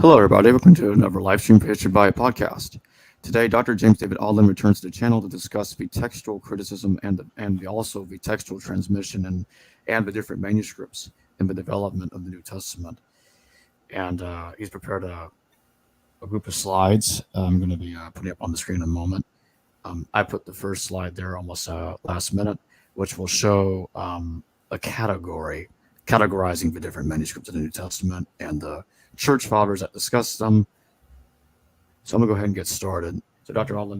Hello, everybody. Welcome to another live stream Peshitta by a podcast. Today, Dr. James David Audlin returns to the channel to discuss the textual criticism and also the textual transmission and the different manuscripts in the development of the New Testament. And he's prepared a group of slides. I'm going to be putting up on the screen in a moment. I put the first slide there almost last minute, which will show a category categorizing the different manuscripts of the New Testament and the church fathers that discuss them. So I'm gonna go ahead and get started. So Dr. Audlin,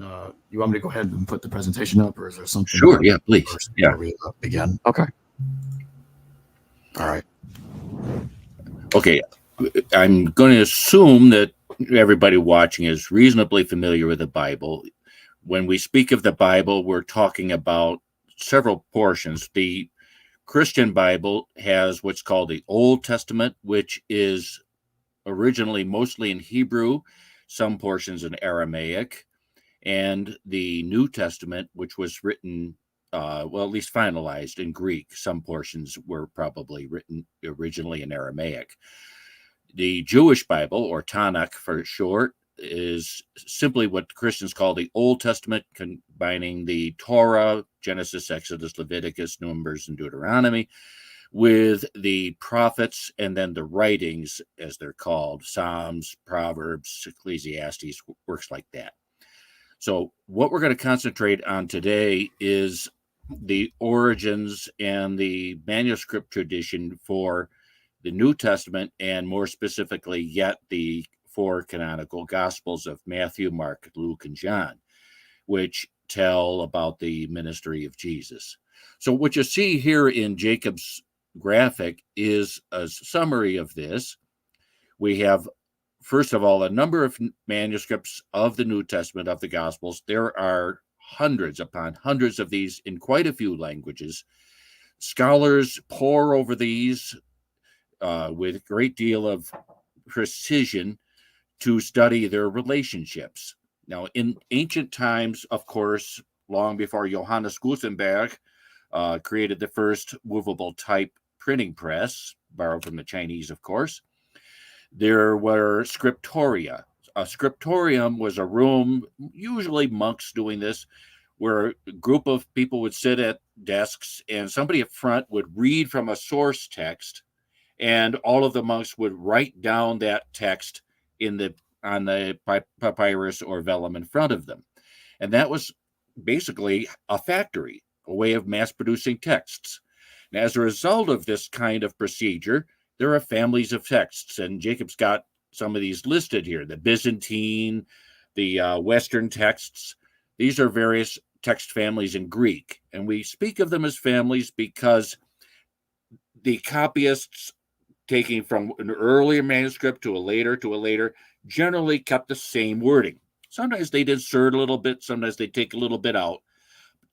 you want me to go ahead and put the presentation up, or is there something? Sure, yeah, please. Yeah. We begin. Okay. All right. Okay, I'm going to assume that everybody watching is reasonably familiar with the Bible. When we speak of the Bible, we're talking about several portions. The Christian Bible has what's called the Old Testament, which is originally mostly in Hebrew, some portions in Aramaic, and the New Testament, which was written, at least finalized in Greek. Some portions were probably written originally in Aramaic. The Jewish Bible, or Tanakh for short, is simply what Christians call the Old Testament, combining the Torah, Genesis, Exodus, Leviticus, Numbers, and Deuteronomy, with the prophets and then the writings, as they're called, Psalms, Proverbs, Ecclesiastes, works like that. So what we're going to concentrate on today is the origins and the manuscript tradition for the New Testament, and more specifically yet the four canonical Gospels of Matthew, Mark, Luke, and John, which tell about the ministry of Jesus. So what you see here in Jacob's graphic is a summary of this. We have, first of all, a number of manuscripts of the New Testament, of the Gospels. There are hundreds upon hundreds of these in quite a few languages. Scholars pore over these with a great deal of precision to study their relationships. Now, in ancient times, of course, long before Johannes Gutenberg created the first movable type printing press, borrowed from the Chinese, of course, there were scriptoria. A scriptorium was a room, usually monks doing this, where a group of people would sit at desks and somebody up front would read from a source text, and all of the monks would write down that text on the papyrus or vellum in front of them. And that was basically a factory, a way of mass producing texts. And as a result of this kind of procedure, there are families of texts, and Jacob's got some of these listed here: the Byzantine, the Western texts. These are various text families in Greek, and we speak of them as families because the copyists, taking from an earlier manuscript to a later, generally kept the same wording. Sometimes they'd insert a little bit, sometimes they'd take a little bit out,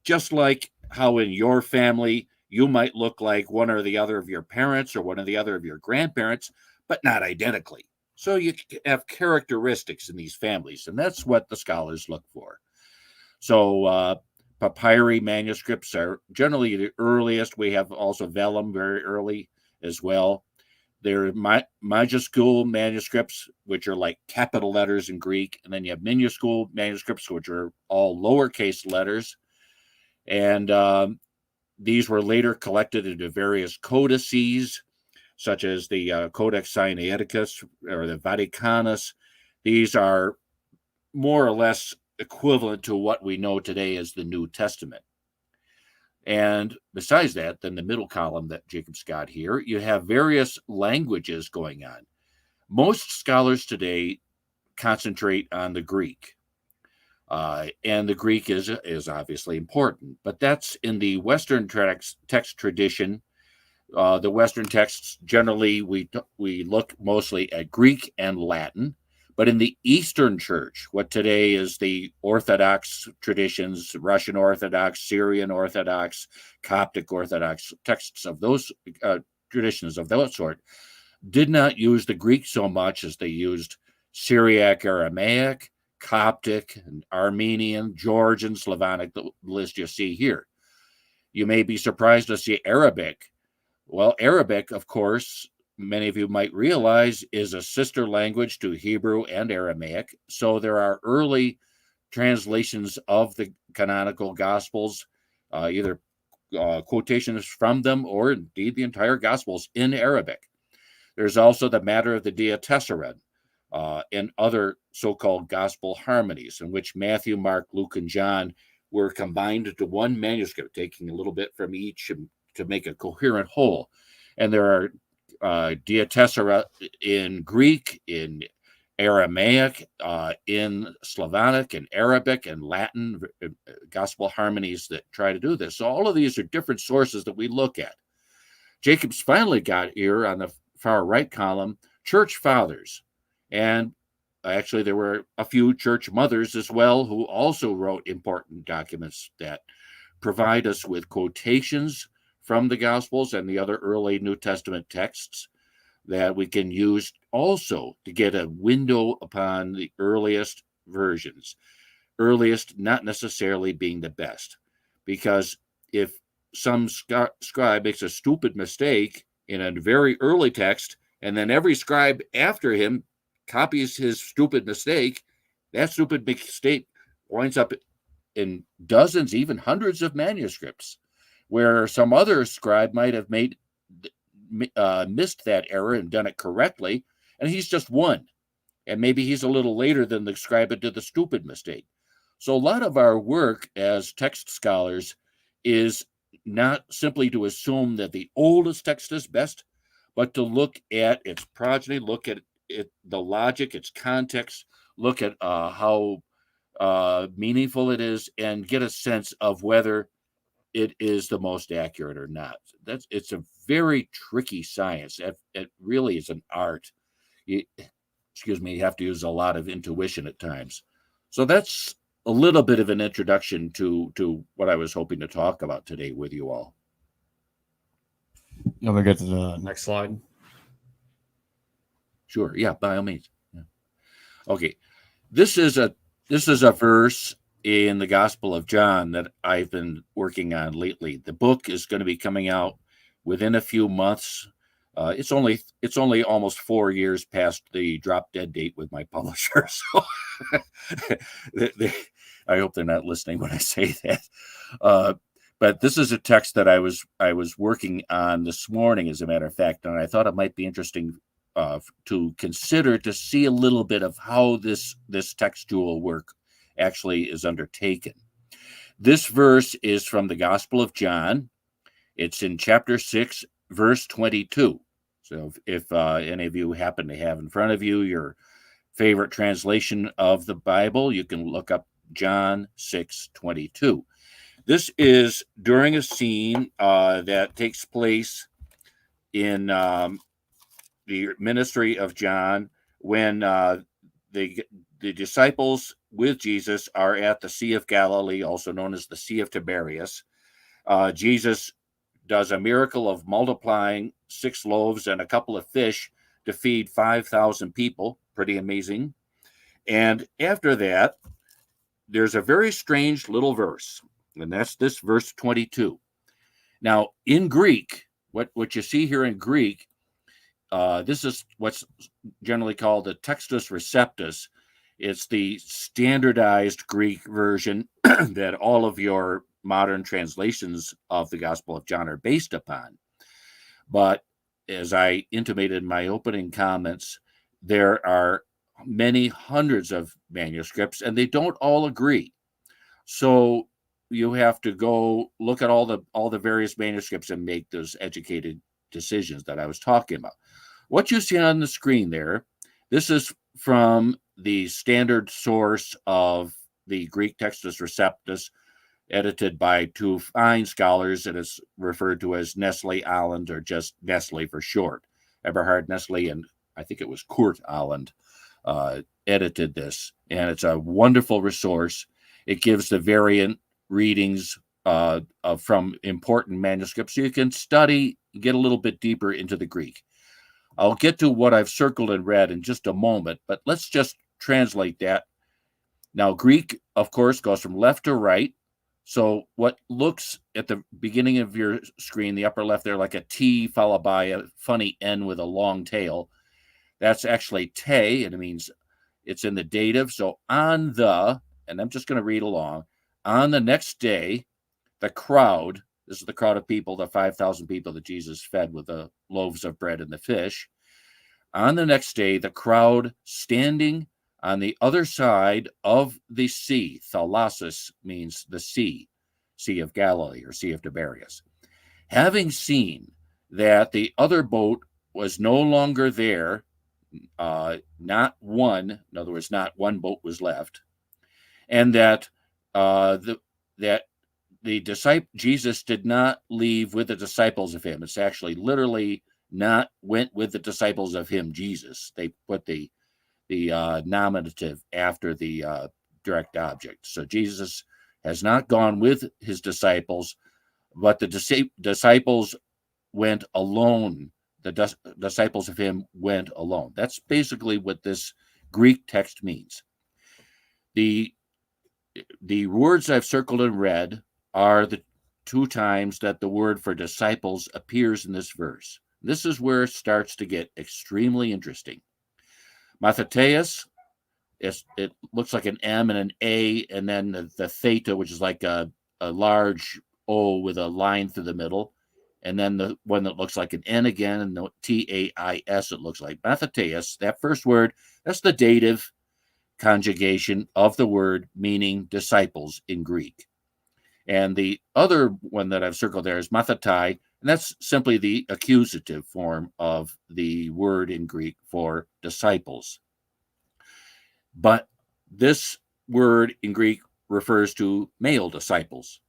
just like how in your family you might look like one or the other of your parents or one or the other of your grandparents, but not identically. So you have characteristics in these families, and that's what the scholars look for. So papyri manuscripts are generally the earliest. We have also vellum very early as well. There are majuscule manuscripts, which are like capital letters in Greek, and then you have minuscule manuscripts, which are all lowercase letters. And these were later collected into various codices, such as the Codex Sinaiticus or the Vaticanus. These are more or less equivalent to what we know today as the New Testament. And besides that, then the middle column that Jacob's got here, you have various languages going on. Most scholars today concentrate on the Greek. And the Greek is obviously important, but that's in the Western text tradition. The Western texts, generally, we look mostly at Greek and Latin. But in the Eastern Church, what today is the Orthodox traditions, Russian Orthodox, Syrian Orthodox, Coptic Orthodox, texts of those traditions of that sort, did not use the Greek so much as they used Syriac Aramaic, Coptic, and Armenian, Georgian, Slavonic, the list you see here. You may be surprised to see Arabic. Well, Arabic, of course, many of you might realize, is a sister language to Hebrew and Aramaic. So there are early translations of the canonical Gospels, either quotations from them or indeed the entire Gospels in Arabic. There's also the matter of the Dia Tesserae and other so-called Gospel harmonies, in which Matthew, Mark, Luke, and John were combined into one manuscript, taking a little bit from each to make a coherent whole. And there are Dia Tesserae in Greek, in Aramaic, in Slavonic and Arabic and Latin gospel harmonies that try to do this. So all of these are different sources that we look at. Jacob's finally got here on the far right column, church fathers. And actually, there were a few church mothers as well who also wrote important documents that provide us with quotations from the Gospels and the other early New Testament texts that we can use also to get a window upon the earliest versions. Earliest not necessarily being the best, because if some scribe makes a stupid mistake in a very early text, and then every scribe after him copies his stupid mistake, that stupid mistake winds up in dozens, even hundreds of manuscripts, where some other scribe might have missed that error and done it correctly, and he's just one. And maybe he's a little later than the scribe that did the stupid mistake. So a lot of our work as text scholars is not simply to assume that the oldest text is best, but to look at its progeny, look at the logic, its context, look at how meaningful it is, and get a sense of whether it is the most accurate or not. It's a very tricky science. It really is an art. You have to use a lot of intuition at times. So that's a little bit of an introduction to what I was hoping to talk about today with you all. You want me to get to the next slide? Sure. Yeah, by all means. Yeah. Okay. This is a verse in the Gospel of John that I've been working on lately. The book is going to be coming out within a few months. It's only almost 4 years past the drop dead date with my publisher. So I hope they're not listening when I say that. But this is a text that I was working on this morning, as a matter of fact, and I thought it might be interesting to consider, to see a little bit of how this textual work actually is undertaken. This verse is from the Gospel of John. It's in chapter 6, verse 22. So if any of you happen to have in front of you your favorite translation of the Bible, you can look up John 6:22. This is during a scene that takes place in the ministry of John, when the disciples with Jesus are at the Sea of Galilee, also known as the Sea of Tiberias. Jesus does a miracle of multiplying 6 loaves and a couple of fish to feed 5,000 people. Pretty amazing. And after that, there's a very strange little verse, and that's this verse 22. Now, in Greek, what you see here in Greek, this is what's generally called the Textus Receptus. It's the standardized Greek version that all of your modern translations of the Gospel of John are based upon. But as I intimated in my opening comments, there are many hundreds of manuscripts, and they don't all agree. So you have to go look at all the various manuscripts and make those educated decisions that I was talking about. What you see on the screen there, this is from the standard source of the Greek Textus Receptus, edited by 2 fine scholars, and it's referred to as Nestle Aland, or just Nestle for short. Eberhard Nestle and I think it was Kurt Aland edited this, and it's a wonderful resource. It gives the variant readings from important manuscripts, so you can study, get a little bit deeper into the Greek. I'll get to what I've circled in red in just a moment, but let's just translate that. Now, Greek, of course, goes from left to right. So what looks at the beginning of your screen, the upper left there, like a T followed by a funny N with a long tail, that's actually te, and it means it's in the dative. So on the, and I'm just going to read along, on the next day, the crowd, this is the crowd of people, the 5,000 people that Jesus fed with the loaves of bread and the fish. On the next day, the crowd standing on the other side of the sea, thalasis means the sea, Sea of Galilee or Sea of Tiberias, having seen that the other boat was no longer there, not one, in other words, not one boat was left, and that Jesus did not leave with the disciples of him. It's actually literally not went with the disciples of him, Jesus. They put the nominative after the direct object. So Jesus has not gone with his disciples, but the disciples went alone. The disciples of him went alone. That's basically what this Greek text means. The words I've circled in red are the two times that the word for disciples appears in this verse. This is where it starts to get extremely interesting. Matheteus, it looks like an M and an A, and then the theta, which is like a large O with a line through the middle, and then the one that looks like an N again, and the TAIS it looks like. Matheteus, that first word, that's the dative conjugation of the word meaning disciples in Greek. And the other one that I've circled there is mathetai, and that's simply the accusative form of the word in Greek for disciples. But this word in Greek refers to male disciples.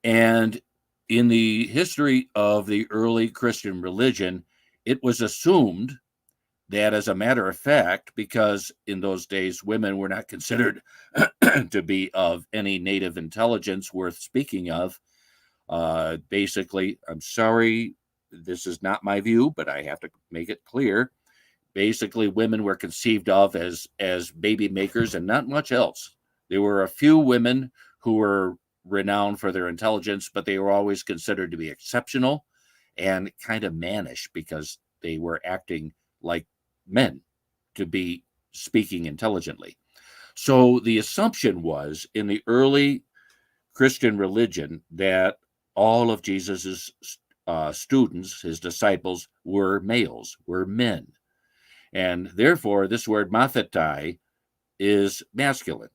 And in the history of the early Christian religion, it was assumed that, as a matter of fact, because in those days women were not considered to be of any native intelligence worth speaking of, basically, I'm sorry, this is not my view, but I have to make it clear. Basically, women were conceived of as baby makers and not much else. There were a few women who were renowned for their intelligence, but they were always considered to be exceptional and kind of mannish because they were acting like men to be speaking intelligently. So the assumption was in the early Christian religion that all of Jesus's students, his disciples, were males, were men. And therefore, this word mathetai is masculine.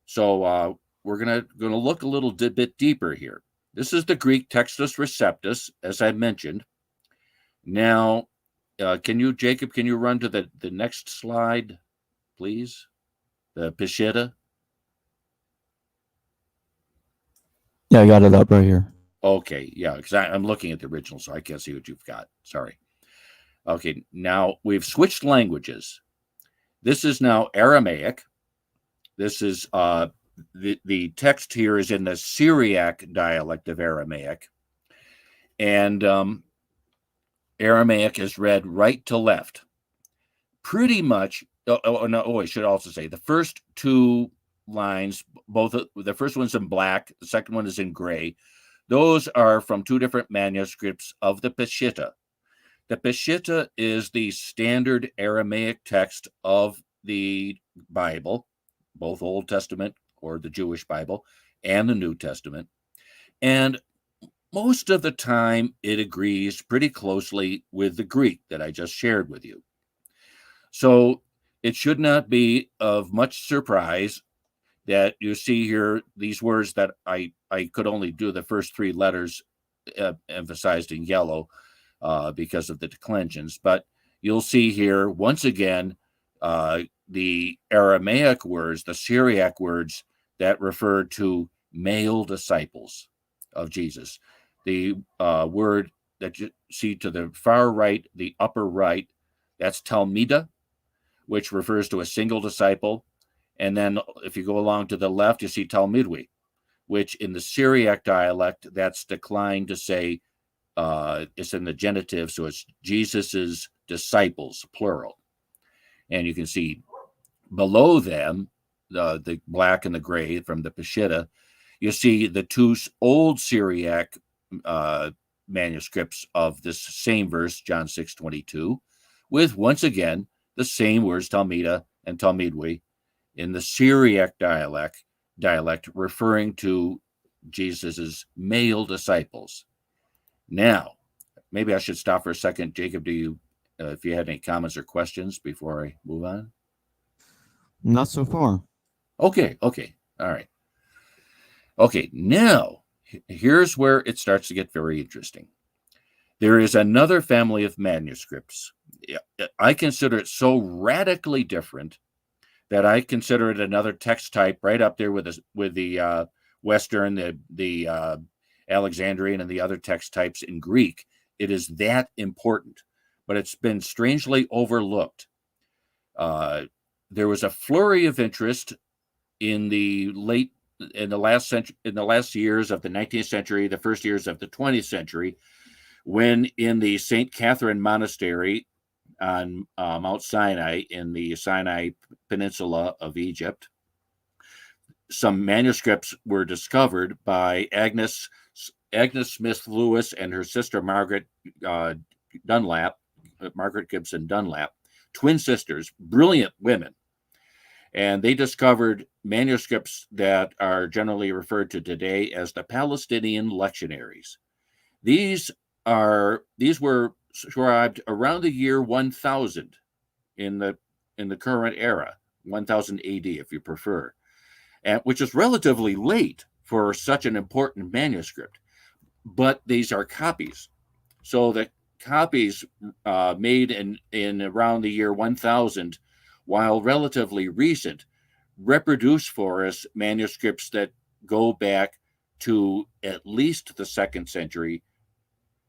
So we're going to look a little bit deeper here. This is the Greek Textus Receptus, as I mentioned. Now, Jacob, can you run to the next slide, please? The Peshitta. Yeah, I got it up right here. Okay, yeah, because I'm looking at the original, so I can't see what you've got. Sorry. Okay, now we've switched languages. This is now Aramaic. This is the text here is in the Syriac dialect of Aramaic, and Aramaic is read right to left. Pretty much. I should also say the first two lines, both the first one's in black, the second one is in gray. Those are from two different manuscripts of the Peshitta. The Peshitta is the standard Aramaic text of the Bible, both Old Testament or the Jewish Bible and the New Testament. And most of the time, it agrees pretty closely with the Greek that I just shared with you. So it should not be of much surprise that you see here these words that I could only do the first three letters emphasized in yellow because of the declensions. But you'll see here, once again, the Aramaic words, the Syriac words that refer to male disciples of Jesus. The word that you see to the far right, the upper right, that's Talmida, which refers to a single disciple. And then if you go along to the left, you see Talmidwi, which in the Syriac dialect, that's declined to say, it's in the genitive, so it's Jesus's disciples, plural. And you can see below them, the black and the gray from the Peshitta, You see the two old Syriac manuscripts of this same verse, John 6:22, with once again the same words, Talmida and Talmidwi, in the Syriac dialect referring to Jesus's male disciples. Now, maybe I should stop for a second. Jacob, do you, if you had any comments or questions before I move on? Not so far. Okay, all right. Okay, now here's where it starts to get very interesting. There is another family of manuscripts. I consider it so radically different that I consider it another text type right up there with the Western, the Alexandrian, and the other text types in Greek. It is that important, but it's been strangely overlooked. There was a flurry of interest in the last years of the 19th century, the first years of the 20th century, when in the St. Catherine Monastery on Mount Sinai in the Sinai Peninsula of Egypt, some manuscripts were discovered by Agnes Smith Lewis and her sister Margaret Gibson Dunlap, twin sisters, brilliant women. And they discovered manuscripts that are generally referred to today as the Palestinian lectionaries. These were scribed around the year 1000 in the current era, 1000 AD if you prefer, and which is relatively late for such an important manuscript. But these are copies. So the copies made in around the year 1000, while relatively recent, reproduce for us manuscripts that go back to at least the 2nd century,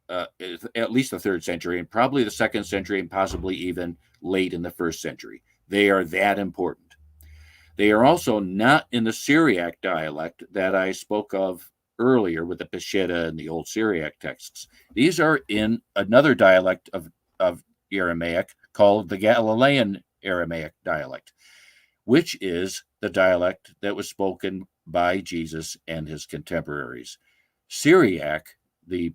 at least the 3rd century, and probably the 2nd century, and possibly even late in the 1st century. They are that important. They are also not in the Syriac dialect that I spoke of earlier with the Peshitta and the old Syriac texts. These are in another dialect of Aramaic called the Galilean Aramaic dialect, which is the dialect that was spoken by Jesus and his contemporaries. Syriac, the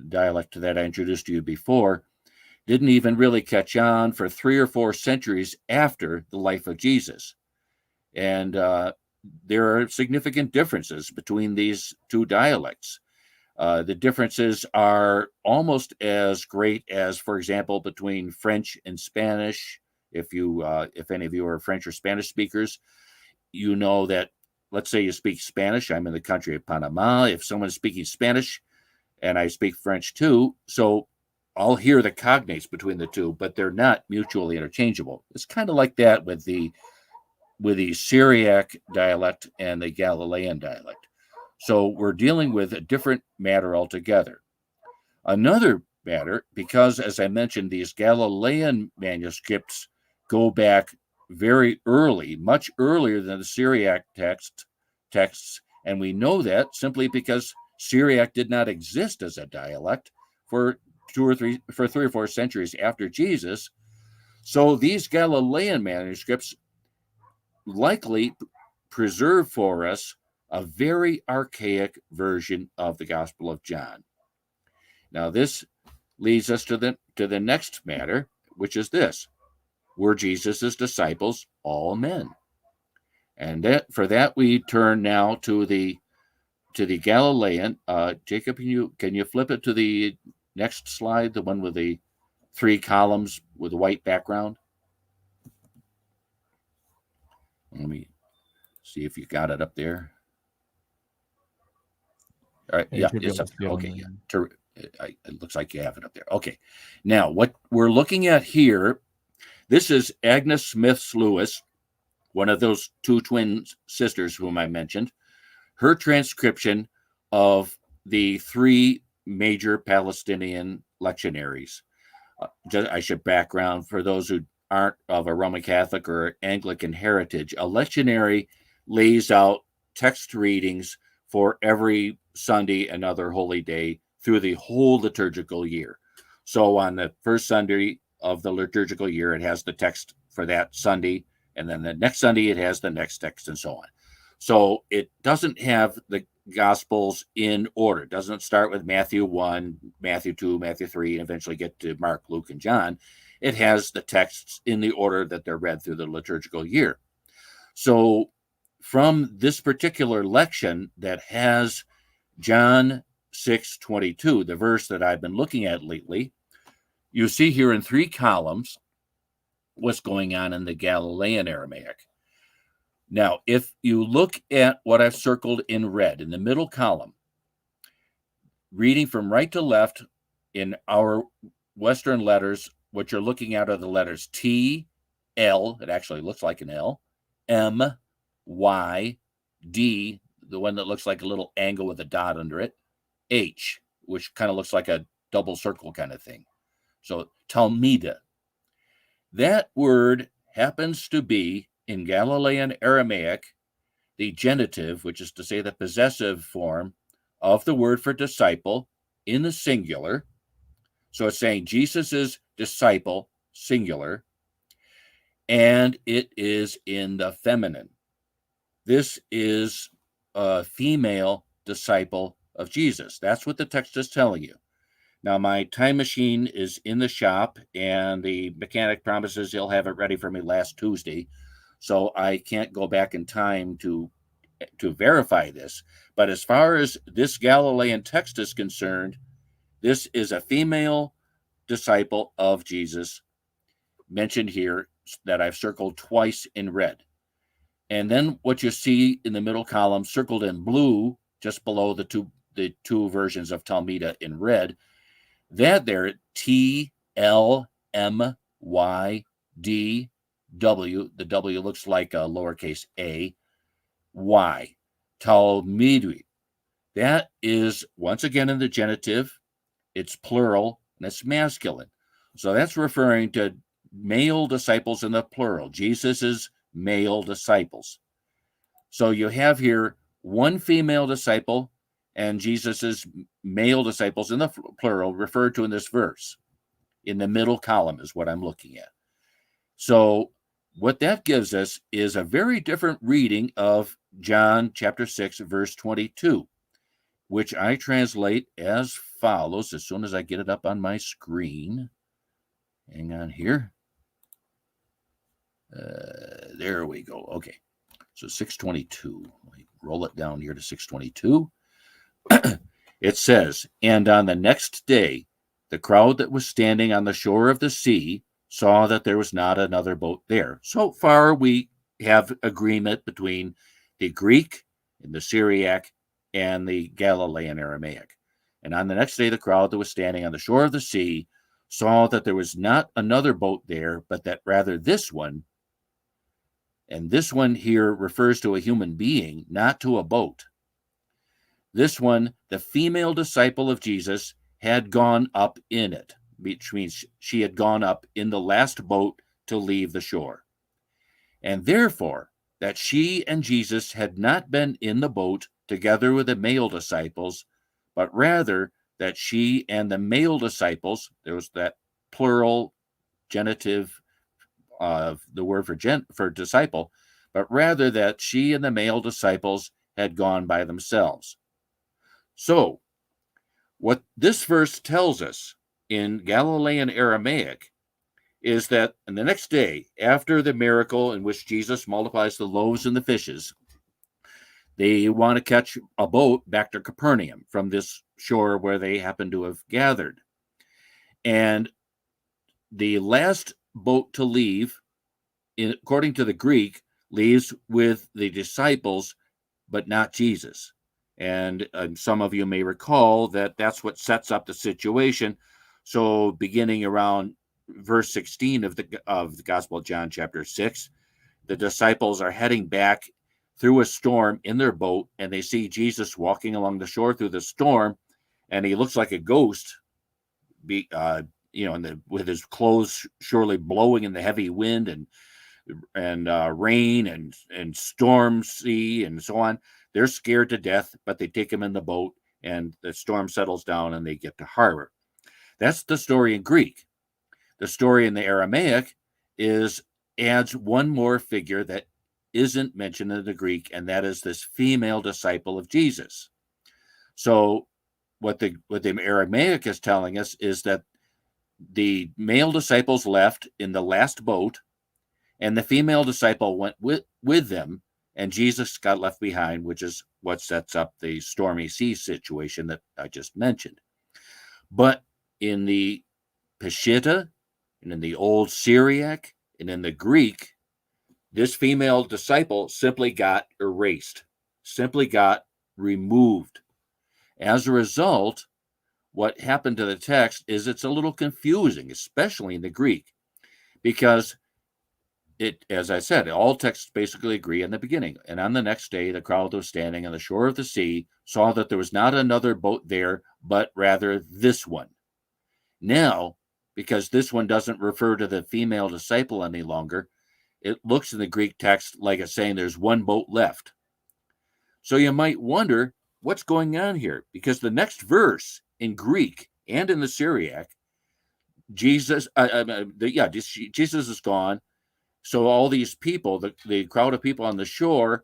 dialect that I introduced to you before, didn't even really catch on for 3 or 4 centuries after the life of Jesus. And there are significant differences between these two dialects. The differences are almost as great as, for example, between French and Spanish. If any of you are French or Spanish speakers, you know that, let's say you speak Spanish. I'm in the country of Panama. If someone is speaking Spanish and I speak French too, so I'll hear the cognates between the two, but they're not mutually interchangeable. It's kind of like that with the Syriac dialect and the Galilean dialect. So we're dealing with a different matter altogether. Another matter, because as I mentioned, these Galilean manuscripts go back very early, much earlier than the Syriac texts, and we know that simply because Syriac did not exist as a dialect for 3 or 4 centuries after Jesus. So these Galilean manuscripts likely preserve for us a very archaic version of the Gospel of John. Now, this leads us to the next matter, which is this: were Jesus' disciples all men? And for that we turn now to the Galilean. Jacob, can you flip it to the next slide, the one with the 3 columns with a white background? Let me see if you got it up there. All right, yeah, it's up there. Okay, yeah. It looks like you have it up there. Okay, now what we're looking at here, this is Agnes Smith Lewis, one of those 2 twin sisters whom I mentioned, her transcription of the 3 major Palestinian lectionaries. I should background for those who aren't of a Roman Catholic or Anglican heritage. A lectionary lays out text readings for every Sunday and other holy day through the whole liturgical year. So on the first Sunday of the liturgical year, it has the text for that Sunday, and then the next Sunday it has the next text, and so on. So it doesn't have Gospels in order. It doesn't start with Matthew 1, Matthew 2, Matthew 3, and eventually get to Mark, Luke, and John. It has the texts in the order that they're read through the liturgical year. So from this particular lection that has John 6:22, the verse that I've been looking at lately, you see here in 3 columns what's going on in the Galilean Aramaic. Now, if you look at what I've circled in red in the middle column, reading from right to left in our Western letters, what you're looking at are the letters T, L, it actually looks like an L, M, Y, D, the one that looks like a little angle with a dot under it, H, which kind of looks like a double circle kind of thing. So Talmida. That word happens to be in Galilean Aramaic the genitive, which is to say the possessive form of the word for disciple in the singular. So it's saying Jesus's disciple, singular, and it is in the feminine. This is a female disciple of Jesus. That's what the text is telling you. Now, my time machine is in the shop, and the mechanic promises he'll have it ready for me last Tuesday. So I can't go back in time to verify this. But as far as this Galilean text is concerned, this is a female disciple of Jesus mentioned here that I've circled twice in red. And then what you see in the middle column circled in blue, just below the two versions of Talmida in red, that there, T, L, M, Y, D, W, the W looks like a lowercase a, Y, Talmidui. That is, once again, in the genitive, it's plural, and it's masculine. So that's referring to male disciples in the plural, Jesus's male disciples. So you have here one female disciple and Jesus's male disciples in the plural referred to in this verse. In the middle column is what I'm looking at. So what that gives us is a very different reading of John chapter 6, verse 22, which I translate as follows as soon as I get it up on my screen. Hang on here. There we go. Okay. So 622. Roll it down here to 622. It says, "And on the next day, the crowd that was standing on the shore of the sea saw that there was not another boat there." So far, we have agreement between the Greek and the Syriac and the Galilean Aramaic. "And on the next day, the crowd that was standing on the shore of the sea saw that there was not another boat there, but that rather this one," and this one here refers to a human being, not to a boat. This one, the female disciple of Jesus, had gone up in it, which means she had gone up in the last boat to leave the shore. "And therefore, that she and Jesus had not been in the boat together with the male disciples, but rather that she and the male disciples," there was that plural genitive of the word for disciple, "but rather that she and the male disciples had gone by themselves." So, what this verse tells us in Galilean Aramaic is that on the next day, after the miracle in which Jesus multiplies the loaves and the fishes, they want to catch a boat back to Capernaum from this shore where they happen to have gathered. And the last boat to leave, according to the Greek, leaves with the disciples, but not Jesus. And some of you may recall that that's what sets up the situation. So beginning around verse 16 of the Gospel of John chapter 6, the disciples are heading back through a storm in their boat, and they see Jesus walking along the shore through the storm, and he looks like a ghost, with his clothes surely blowing in the heavy wind and rain and storm sea and so on. They're scared to death, but they take him in the boat, and the storm settles down, and they get to harbor. That's the story in Greek. The story in the Aramaic adds one more figure that isn't mentioned in the Greek, and that is this female disciple of Jesus. So what the Aramaic is telling us is that the male disciples left in the last boat, and the female disciple went with them, and Jesus got left behind, which is what sets up the stormy sea situation that I just mentioned. But in the Peshitta, and in the old Syriac, and in the Greek, this female disciple simply got erased, simply got removed. As a result, what happened to the text is it's a little confusing, especially in the Greek, because it, as I said, all texts basically agree in the beginning. And on the next day, the crowd was standing on the shore of the sea, saw that there was not another boat there, but rather this one. Now, because this one doesn't refer to the female disciple any longer, it looks in the Greek text like it's saying there's one boat left. So you might wonder what's going on here, because the next verse in Greek and in the Syriac, Jesus is gone. So all these people, the crowd of people on the shore,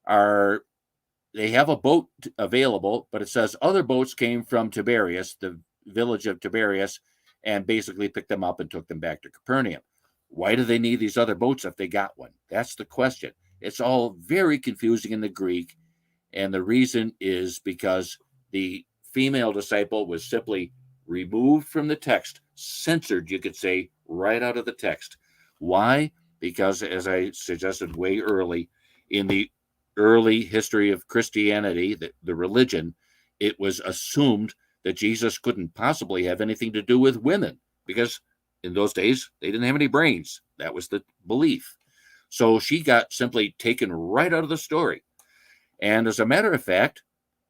they have a boat available, but it says other boats came from Tiberias, the village of Tiberias, and basically picked them up and took them back to Capernaum. Why do they need these other boats if they got one? That's the question. It's all very confusing in the Greek, and the reason is because the female disciple was simply removed from the text, censored, you could say, right out of the text. Why? Because, as I suggested way early, in the early history of Christianity, the religion, it was assumed that Jesus couldn't possibly have anything to do with women, because in those days, they didn't have any brains. That was the belief. So she got simply taken right out of the story. And as a matter of fact,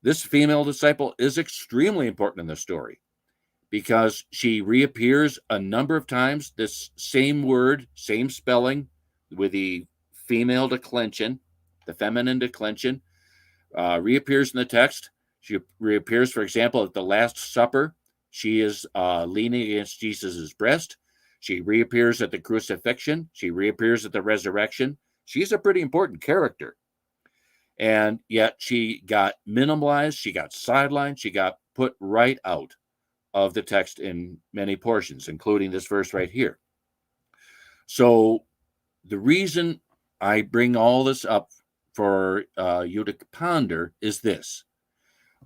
this female disciple is extremely important in the story, because she reappears a number of times, this same word, same spelling, with the female declension, the feminine declension, reappears in the text. She reappears, for example, at the Last Supper. She is leaning against Jesus's breast. She reappears at the crucifixion. She reappears at the resurrection. She's a pretty important character. And yet she got minimalized. She got sidelined. She got put right out of the text in many portions, including this verse right here. So the reason I bring all this up for you to ponder is this.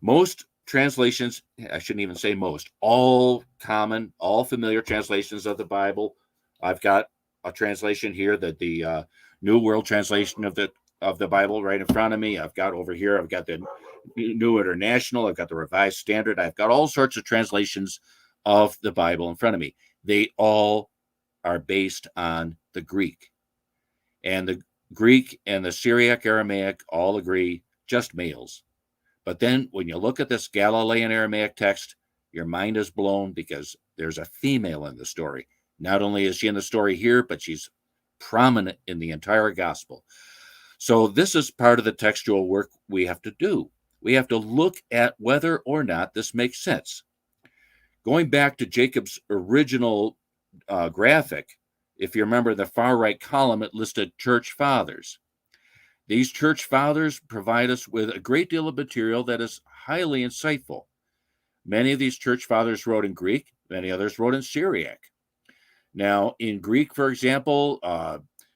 Most translations, I shouldn't even say most, all common, all familiar translations of the Bible. I've got a translation here, that the New World Translation of the Bible right in front of me. I've got over here, I've got the New International, I've got the Revised Standard, I've got all sorts of translations of the Bible in front of me. They all are based on the Greek. And the Greek and the Syriac Aramaic all agree, just males. But then when you look at this Galilean Aramaic text, your mind is blown, because there's a female in the story. Not only is she in the story here, but she's prominent in the entire gospel. So this is part of the textual work we have to do. We have to look at whether or not this makes sense. Going back to Jacob's original graphic, if you remember the far right column, it listed church fathers. These church fathers provide us with a great deal of material that is highly insightful. Many of these church fathers wrote in Greek, many others wrote in Syriac. Now, in Greek, for example,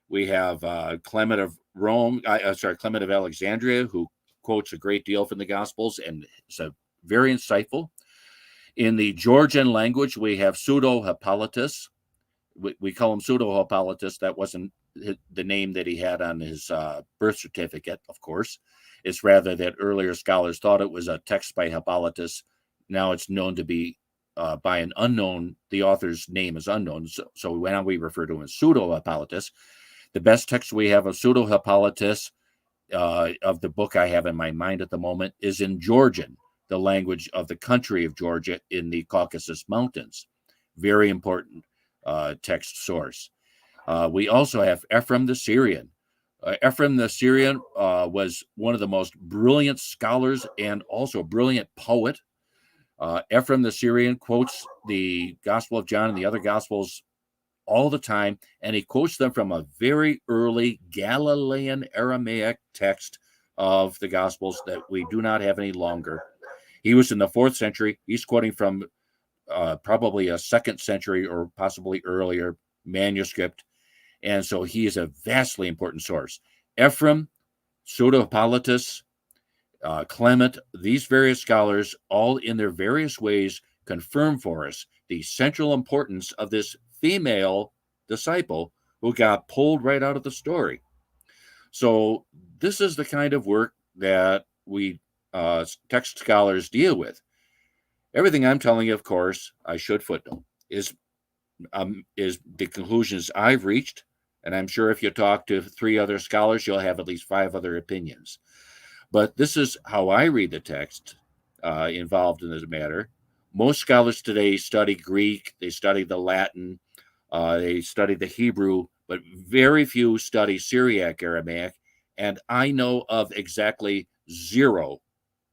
we have Clement of Alexandria, who quotes a great deal from the Gospels and is very insightful. In the Georgian language, we have Pseudo-Hippolytus. We call him Pseudo-Hippolytus. That wasn't the name that he had on his birth certificate, of course. It's rather that earlier scholars thought it was a text by Hippolytus. Now it's known to be by an unknown. The author's name is unknown, so now we refer to him as Pseudo-Hippolytus. The best text we have of Pseudo-Hippolytus, of the book I have in my mind at the moment, is in Georgian, the language of the country of Georgia in the Caucasus Mountains. Very important text source. We also have Ephraim the Syrian. Ephraim the Syrian was one of the most brilliant scholars and also a brilliant poet. Ephraim the Syrian quotes the Gospel of John and the other Gospels all the time, and he quotes them from a very early Galilean Aramaic text of the Gospels that we do not have any longer. He was in the 4th century. He's quoting from probably a 2nd century or possibly earlier manuscript. And so he is a vastly important source. Ephraim, Pseudo-Hippolytus, Clement, these various scholars, all in their various ways, confirm for us the central importance of this female disciple who got pulled right out of the story. So this is the kind of work that we text scholars deal with. Everything I'm telling you, of course, I should footnote, is the conclusions I've reached. And I'm sure if you talk to 3 other scholars, you'll have at least 5 other opinions. But this is how I read the text involved in this matter. Most scholars today study Greek, they study the Latin, they study the Hebrew, but very few study Syriac Aramaic. And I know of exactly 0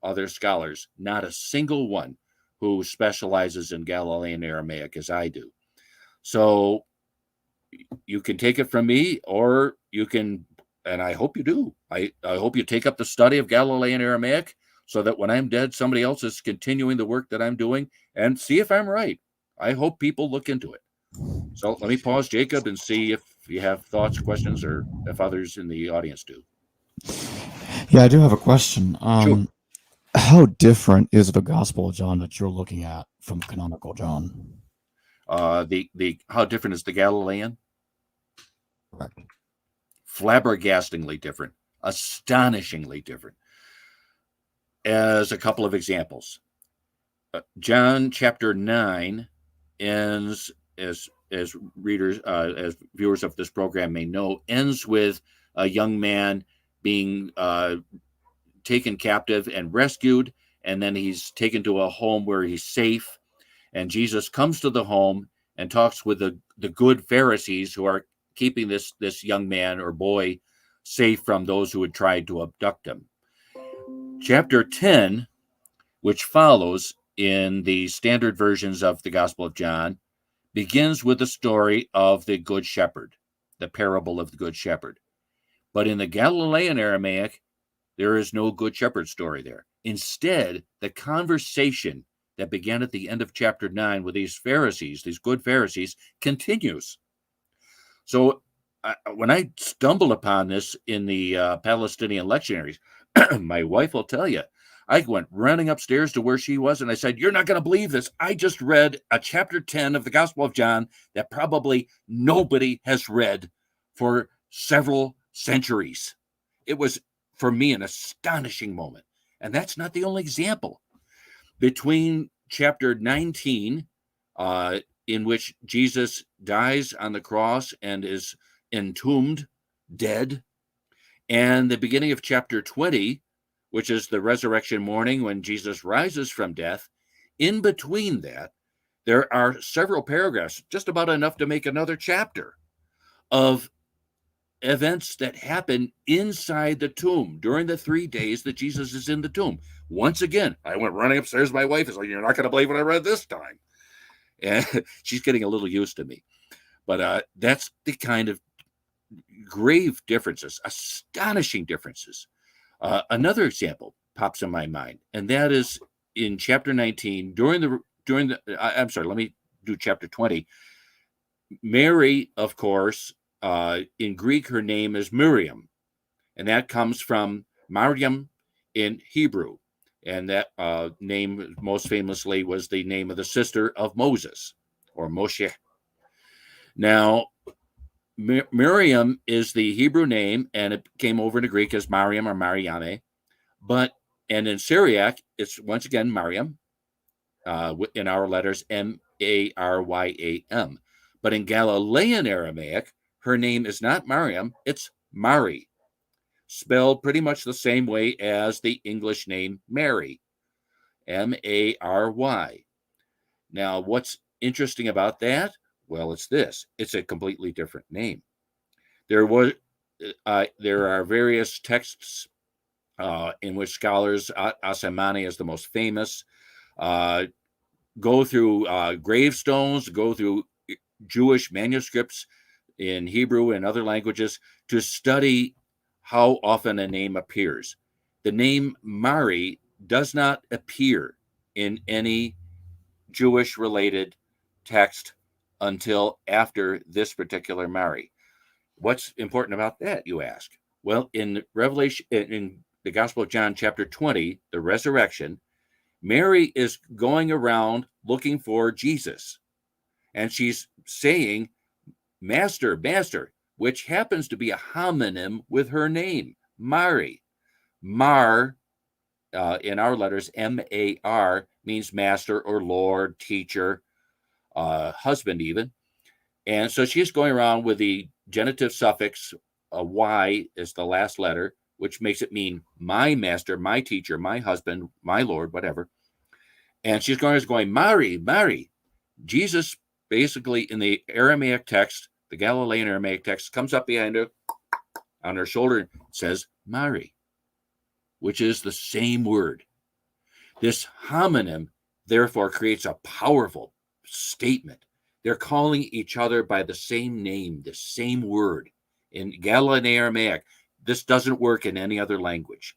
other scholars, not a single one, who specializes in Galilean Aramaic as I do. So you can take it from me, or you can, and I hope you do. I hope you take up the study of Galilean Aramaic so that when I'm dead, somebody else is continuing the work that I'm doing, and see if I'm right. I hope people look into it. So let me pause, Jacob, and see if you have thoughts, questions, or if others in the audience do. Yeah, I do have a question. Sure. How different is the Gospel of John that you're looking at from canonical John? The how different is the Galilean? Correct. Flabbergastingly different, astonishingly different. As a couple of examples, John chapter 9 ends, as readers, as viewers of this program may know, ends with a young man being taken captive and rescued, and then he's taken to a home where he's safe. And Jesus comes to the home and talks with the good Pharisees who are keeping this young man or boy safe from those who had tried to abduct him. Chapter 10, which follows in the standard versions of the Gospel of John, begins with the story of the Good Shepherd, the parable of the Good Shepherd. But in the Galilean Aramaic, there is no Good Shepherd story there. Instead, the conversation that began at the end of chapter 9 with these Pharisees, these good Pharisees, continues. So when I stumbled upon this in the Palestinian lectionaries, my wife will tell you, I went running upstairs to where she was, and I said, "You're not going to believe this. I just read a chapter 10 of the Gospel of John that probably nobody has read for several centuries." It was, for me, an astonishing moment. And that's not the only example. Between chapter 19, in which Jesus dies on the cross and is entombed, dead, and the beginning of chapter 20, which is the resurrection morning when Jesus rises from death, in between that, there are several paragraphs, just about enough to make another chapter, of events that happen inside the tomb during the 3 days that Jesus is in the tomb. Once again, I went running upstairs to my wife and said, "You're not going to believe what I read this time." And she's getting a little used to me. But that's the kind of grave differences, astonishing differences. Another example pops in my mind, and that is in chapter 19, I'm sorry, let me do chapter 20. Mary, of course, in Greek, her name is Miriam, and that comes from Maryam in Hebrew. And that name, most famously, was the name of the sister of Moses, or Moshe. Now, Miriam is the Hebrew name, and it came over into Greek as Mariam or Mariame. And in Syriac, it's once again Mariam, in our letters Maryam. But in Galilean Aramaic, her name is not Mariam, it's Mari, spelled pretty much the same way as the English name Mary, Mary. Now, what's interesting about that? Well, it's this. It's a completely different name. There are various texts in which scholars, Asamani is the most famous, go through gravestones, go through Jewish manuscripts in Hebrew and other languages to study how often a name appears. The name Mari does not appear in any Jewish-related text until after this particular Mary. What's important about that, you ask? Well, in Revelation, in the Gospel of John, chapter 20, the resurrection, Mary is going around looking for Jesus, and she's saying, Master, Master, which happens to be a homonym with her name, Mary. Mar, in our letters, M-A-R, means master or Lord, teacher, husband even. And so she's going around with the genitive suffix, Y is the last letter, which makes it mean my master, my teacher, my husband, my Lord, whatever. And she's going, Mary, Mary. Jesus, basically in the Aramaic text, the Galilean Aramaic text, comes up behind her on her shoulder and says, Mary, which is the same word. This homonym, therefore, creates a powerful statement. They're calling each other by the same name, the same word. In Galilean Aramaic, this doesn't work in any other language.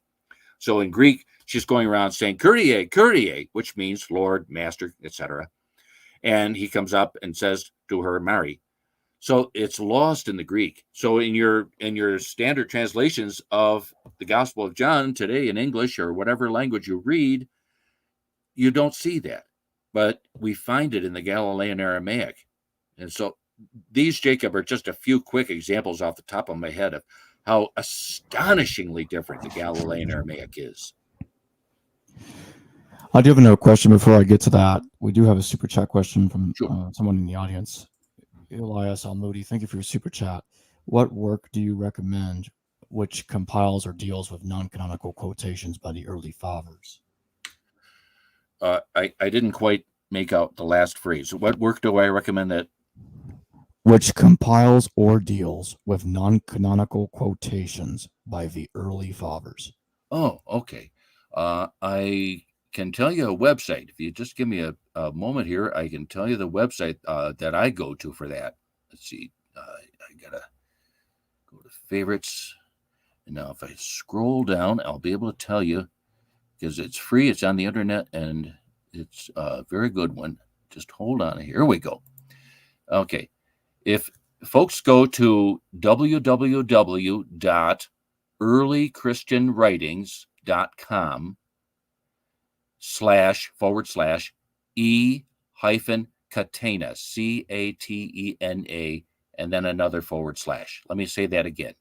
So in Greek, she's going around saying, Kyrie, Kyrie, which means Lord, Master, etc. And he comes up and says to her, Mary. So it's lost in the Greek. So in your standard translations of the Gospel of John today in English or whatever language you read, you don't see that. But we find it in the Galilean Aramaic. And so these, Jacob, are just a few quick examples off the top of my head of how astonishingly different the Galilean Aramaic is. I do have another question before I get to that. We do have a super chat question from Sure. someone in the audience. Elias Al-Moody, thank you for your super chat. What work do you recommend which compiles or deals with non-canonical quotations by the early fathers? I didn't quite make out the last phrase. What work do I recommend that? Which compiles or deals with non-canonical quotations by the early fathers? Oh, okay. I can tell you a website. If you just give me a moment here, I can tell you the website that I go to for that. Let's see. I gotta go to favorites. And now if I scroll down, I'll be able to tell you because it's free. It's on the internet and it's a very good one. Just hold on. Here we go. Okay. If folks go to www.earlychristianwritings.com /e-catena, CATENA, and then another /. Let me say that again.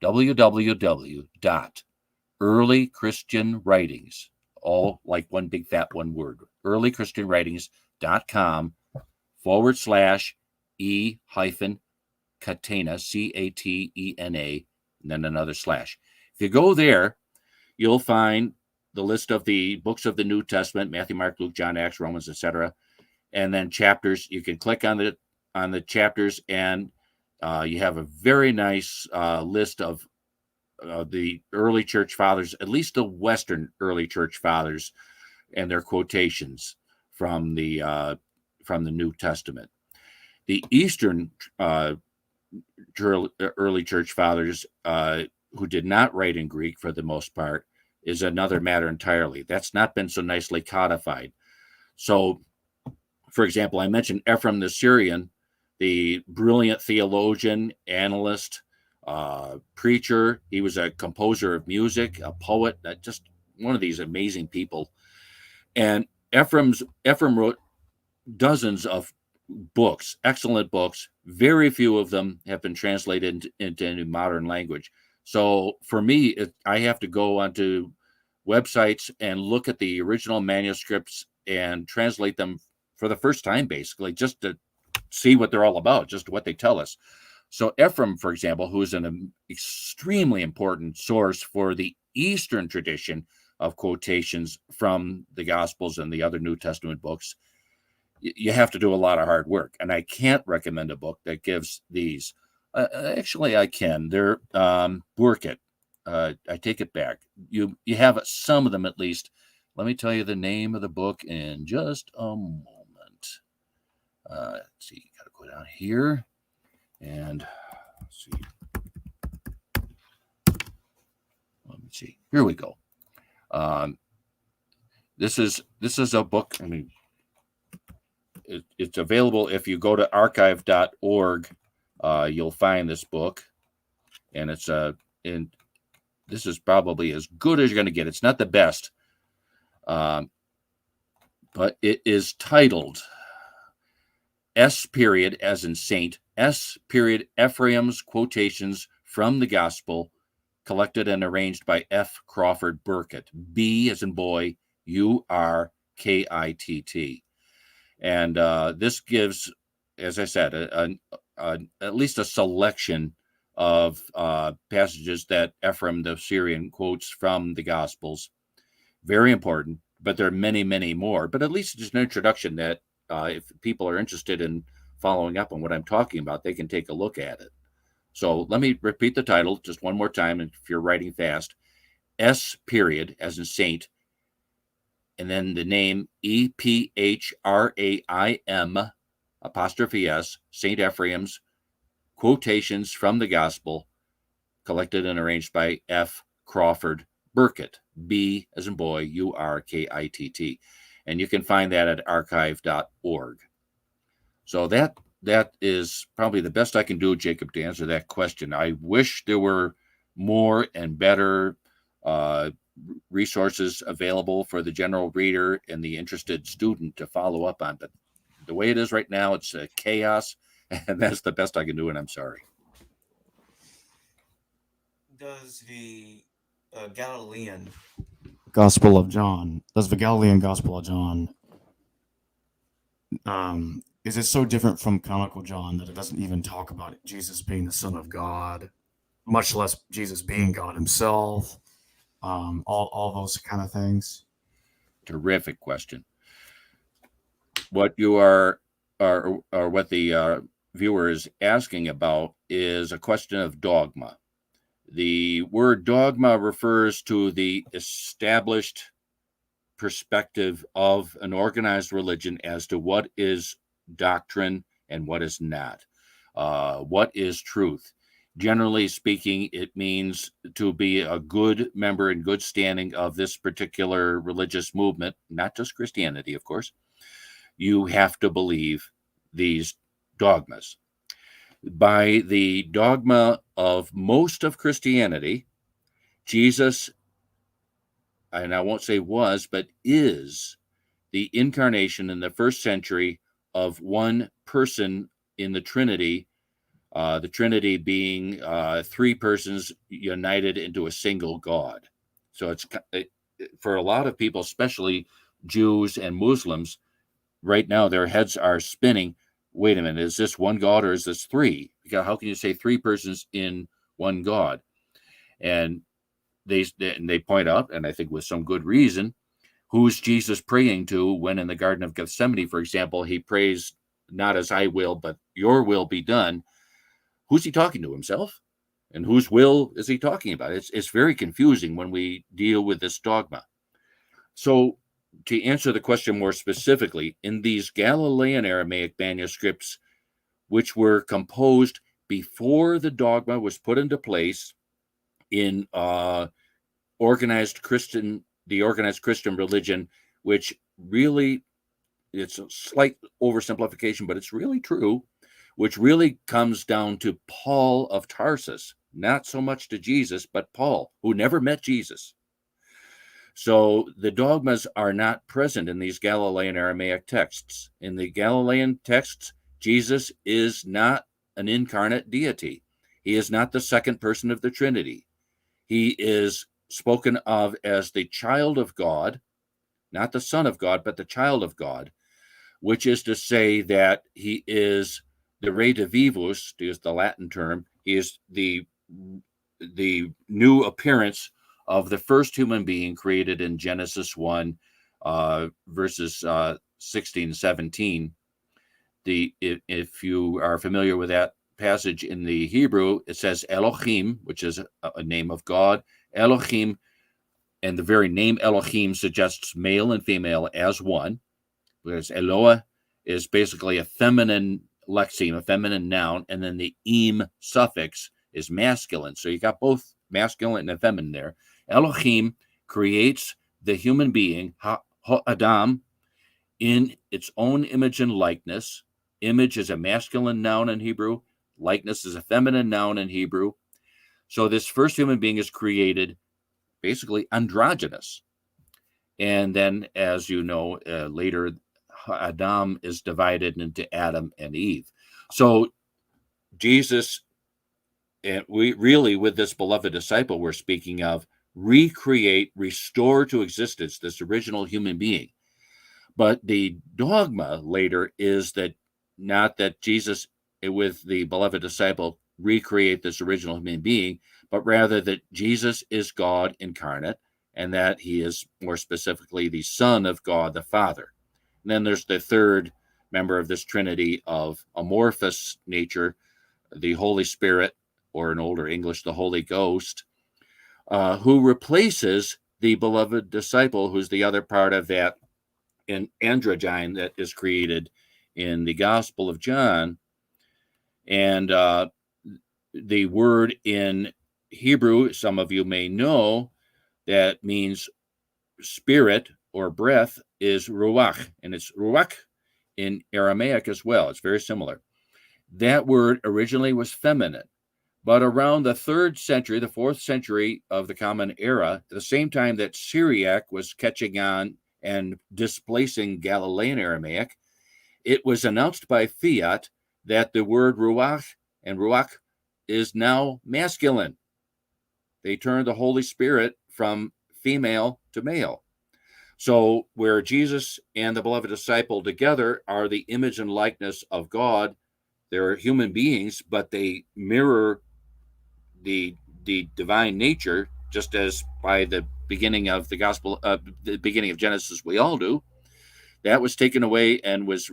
www.earlychristianwritings, all like one big fat one word, earlychristianwritings.com /e-catena, CATENA, and then another /. If you go there, you'll find the list of the books of the New Testament, Matthew, Mark, Luke, John, Acts, Romans, etc. And then chapters. You can click on the chapters, and you have a very nice list of the early church fathers, at least the Western early church fathers, and their quotations from the New Testament. The Eastern early church fathers, who did not write in Greek for the most part, is another matter entirely. That's not been so nicely codified. So, for example, I mentioned Ephraim the Syrian, the brilliant theologian, analyst, preacher. He was a composer of music, a poet, just one of these amazing people. And Ephraim wrote dozens of books, excellent books. Very few of them have been translated into any modern language. So for me, I have to go onto websites and look at the original manuscripts and translate them for the first time, basically, just to see what they're all about, just what they tell us. So Ephraim, for example, who is an extremely important source for the Eastern tradition of quotations from the Gospels and the other New Testament books, you have to do a lot of hard work. And I can't recommend a book that gives these. Actually, I can. They're work it. I take it back. You have some of them at least. Let me tell you the name of the book in just a moment. Let's see. Got to go down here and let's see. Let me see. Here we go. This is a book. I mean, it's available if you go to archive.org. You'll find this book, and this is probably as good as you're going to get. It's not the best, but it is titled S period, as in Saint, S period, Ephraim's quotations from the Gospel, collected and arranged by F. Crawford Burkitt. B as in boy, Urkitt. And this gives, as I said, at least a selection of passages that Ephraim the Syrian quotes from the Gospels. Very important, but there are many, many more. But at least just an introduction that if people are interested in following up on what I'm talking about, they can take a look at it. So let me repeat the title just one more time, and if you're writing fast, S period, as in Saint, and then the name Ephraim, apostrophe S, St. Ephraim's quotations from the Gospel, collected and arranged by F. Crawford Burkitt, B as in boy, Urkitt. And you can find that at archive.org. So that is probably the best I can do, Jacob, to answer that question. I wish there were more and better resources available for the general reader and the interested student to follow up on. But the way it is right now, it's chaos, and that's the best I can do, and I'm sorry. Does the Galilean Gospel of John, is it so different from canonical John that it doesn't even talk about Jesus being the Son of God, much less Jesus being God himself, all those kind of things? Terrific question. What you are, or what the viewer is asking about, is a question of dogma. The word dogma refers to the established perspective of an organized religion as to what is doctrine and what is not. What is truth? Generally speaking, it means to be a good member in good standing of this particular religious movement, not just Christianity, of course. You have to believe these dogmas. By the dogma of most of Christianity, Jesus, and I won't say was, but is the incarnation in the first century of one person in the Trinity being three persons united into a single God. So it's, for a lot of people, especially Jews and Muslims, right now their heads are spinning. Wait a minute, is this one God or is this three? Because how can you say three persons in one God? And they point out, and I think with some good reason, who's Jesus praying to when in the Garden of Gethsemane, for example, he prays, not as I will, but your will be done. Who's he talking to, himself? And whose will is he talking about? It's very confusing when we deal with this dogma. So to answer the question more specifically, in these Galilean Aramaic manuscripts, which were composed before the dogma was put into place in the organized Christian religion, which really, it's a slight oversimplification, but it's really true, which really comes down to Paul of Tarsus, not so much to Jesus, but Paul, who never met Jesus. So the dogmas are not present in these Galilean Aramaic texts. In the Galilean texts, Jesus is not an incarnate deity. He is not the second person of the Trinity. He is spoken of as the child of God, not the Son of God, but the child of God, which is to say that he is the re divivus, to use the Latin term. He is the new appearance of the first human being created in Genesis 1, verses 16 and 17. If you are familiar with that passage in the Hebrew, it says Elohim, which is a name of God. Elohim, and the very name Elohim suggests male and female as one, whereas Eloah is basically a feminine lexeme, a feminine noun, and then the im suffix is masculine. So you got both masculine and feminine there. Elohim creates the human being, Adam, in its own image and likeness. Image is a masculine noun in Hebrew. Likeness is a feminine noun in Hebrew. So this first human being is created basically androgynous. And then, as you know, later, Adam is divided into Adam and Eve. So Jesus, and we really, with this beloved disciple we're speaking of, recreate, restore to existence this original human being. But the dogma later is that not that Jesus, with the beloved disciple, recreate this original human being, but rather that Jesus is God incarnate, and that he is more specifically the Son of God the Father. And then there's the third member of this Trinity of amorphous nature, the Holy Spirit, or in older English, the Holy Ghost, who replaces the beloved disciple, who's the other part of that an androgyne that is created in the Gospel of John. And the word in Hebrew, some of you may know, that means spirit or breath, is ruach, and it's ruach in Aramaic as well. It's very similar. That word originally was feminine, but around the 3rd century, the 4th century of the Common Era, at the same time that Syriac was catching on and displacing Galilean Aramaic, it was announced by fiat that the word ruach and ruach is now masculine. They turned the Holy Spirit from female to male. So where Jesus and the beloved disciple together are the image and likeness of God, they're human beings, but they mirror the divine nature, just as by the beginning of the gospel, the beginning of Genesis, we all do. That was taken away and was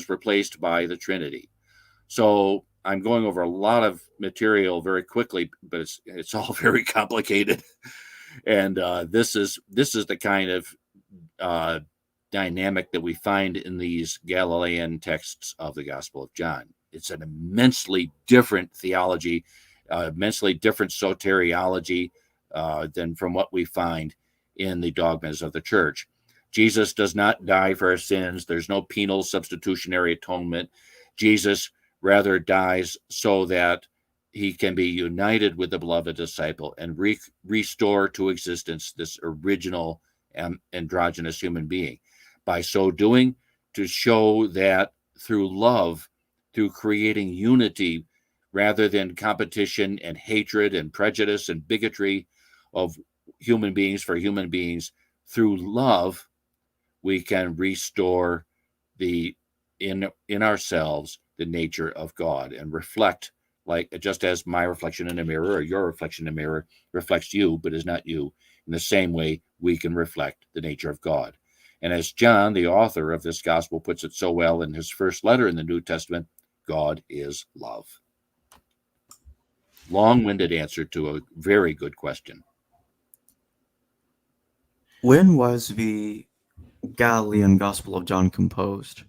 replaced by the Trinity. So I'm going over a lot of material very quickly, but it's all very complicated. And this is the kind of dynamic that we find in these Galilean texts of the Gospel of John. It's an immensely different theology, immensely different soteriology than from what we find in the dogmas of the church. Jesus does not die for our sins. There's no penal substitutionary atonement. Jesus rather dies so that he can be united with the beloved disciple and restore to existence this original androgynous human being. By so doing, to show that through love, through creating unity rather than competition and hatred and prejudice and bigotry of human beings for human beings, through love, we can restore in ourselves the nature of God and reflect, like just as my reflection in a mirror or your reflection in a mirror reflects you but is not you. In the same way, we can reflect the nature of God. And as John, the author of this gospel, puts it so well in his first letter in the New Testament, God is love. Long-winded answer to a very good question. When was the Galilean Gospel of John composed?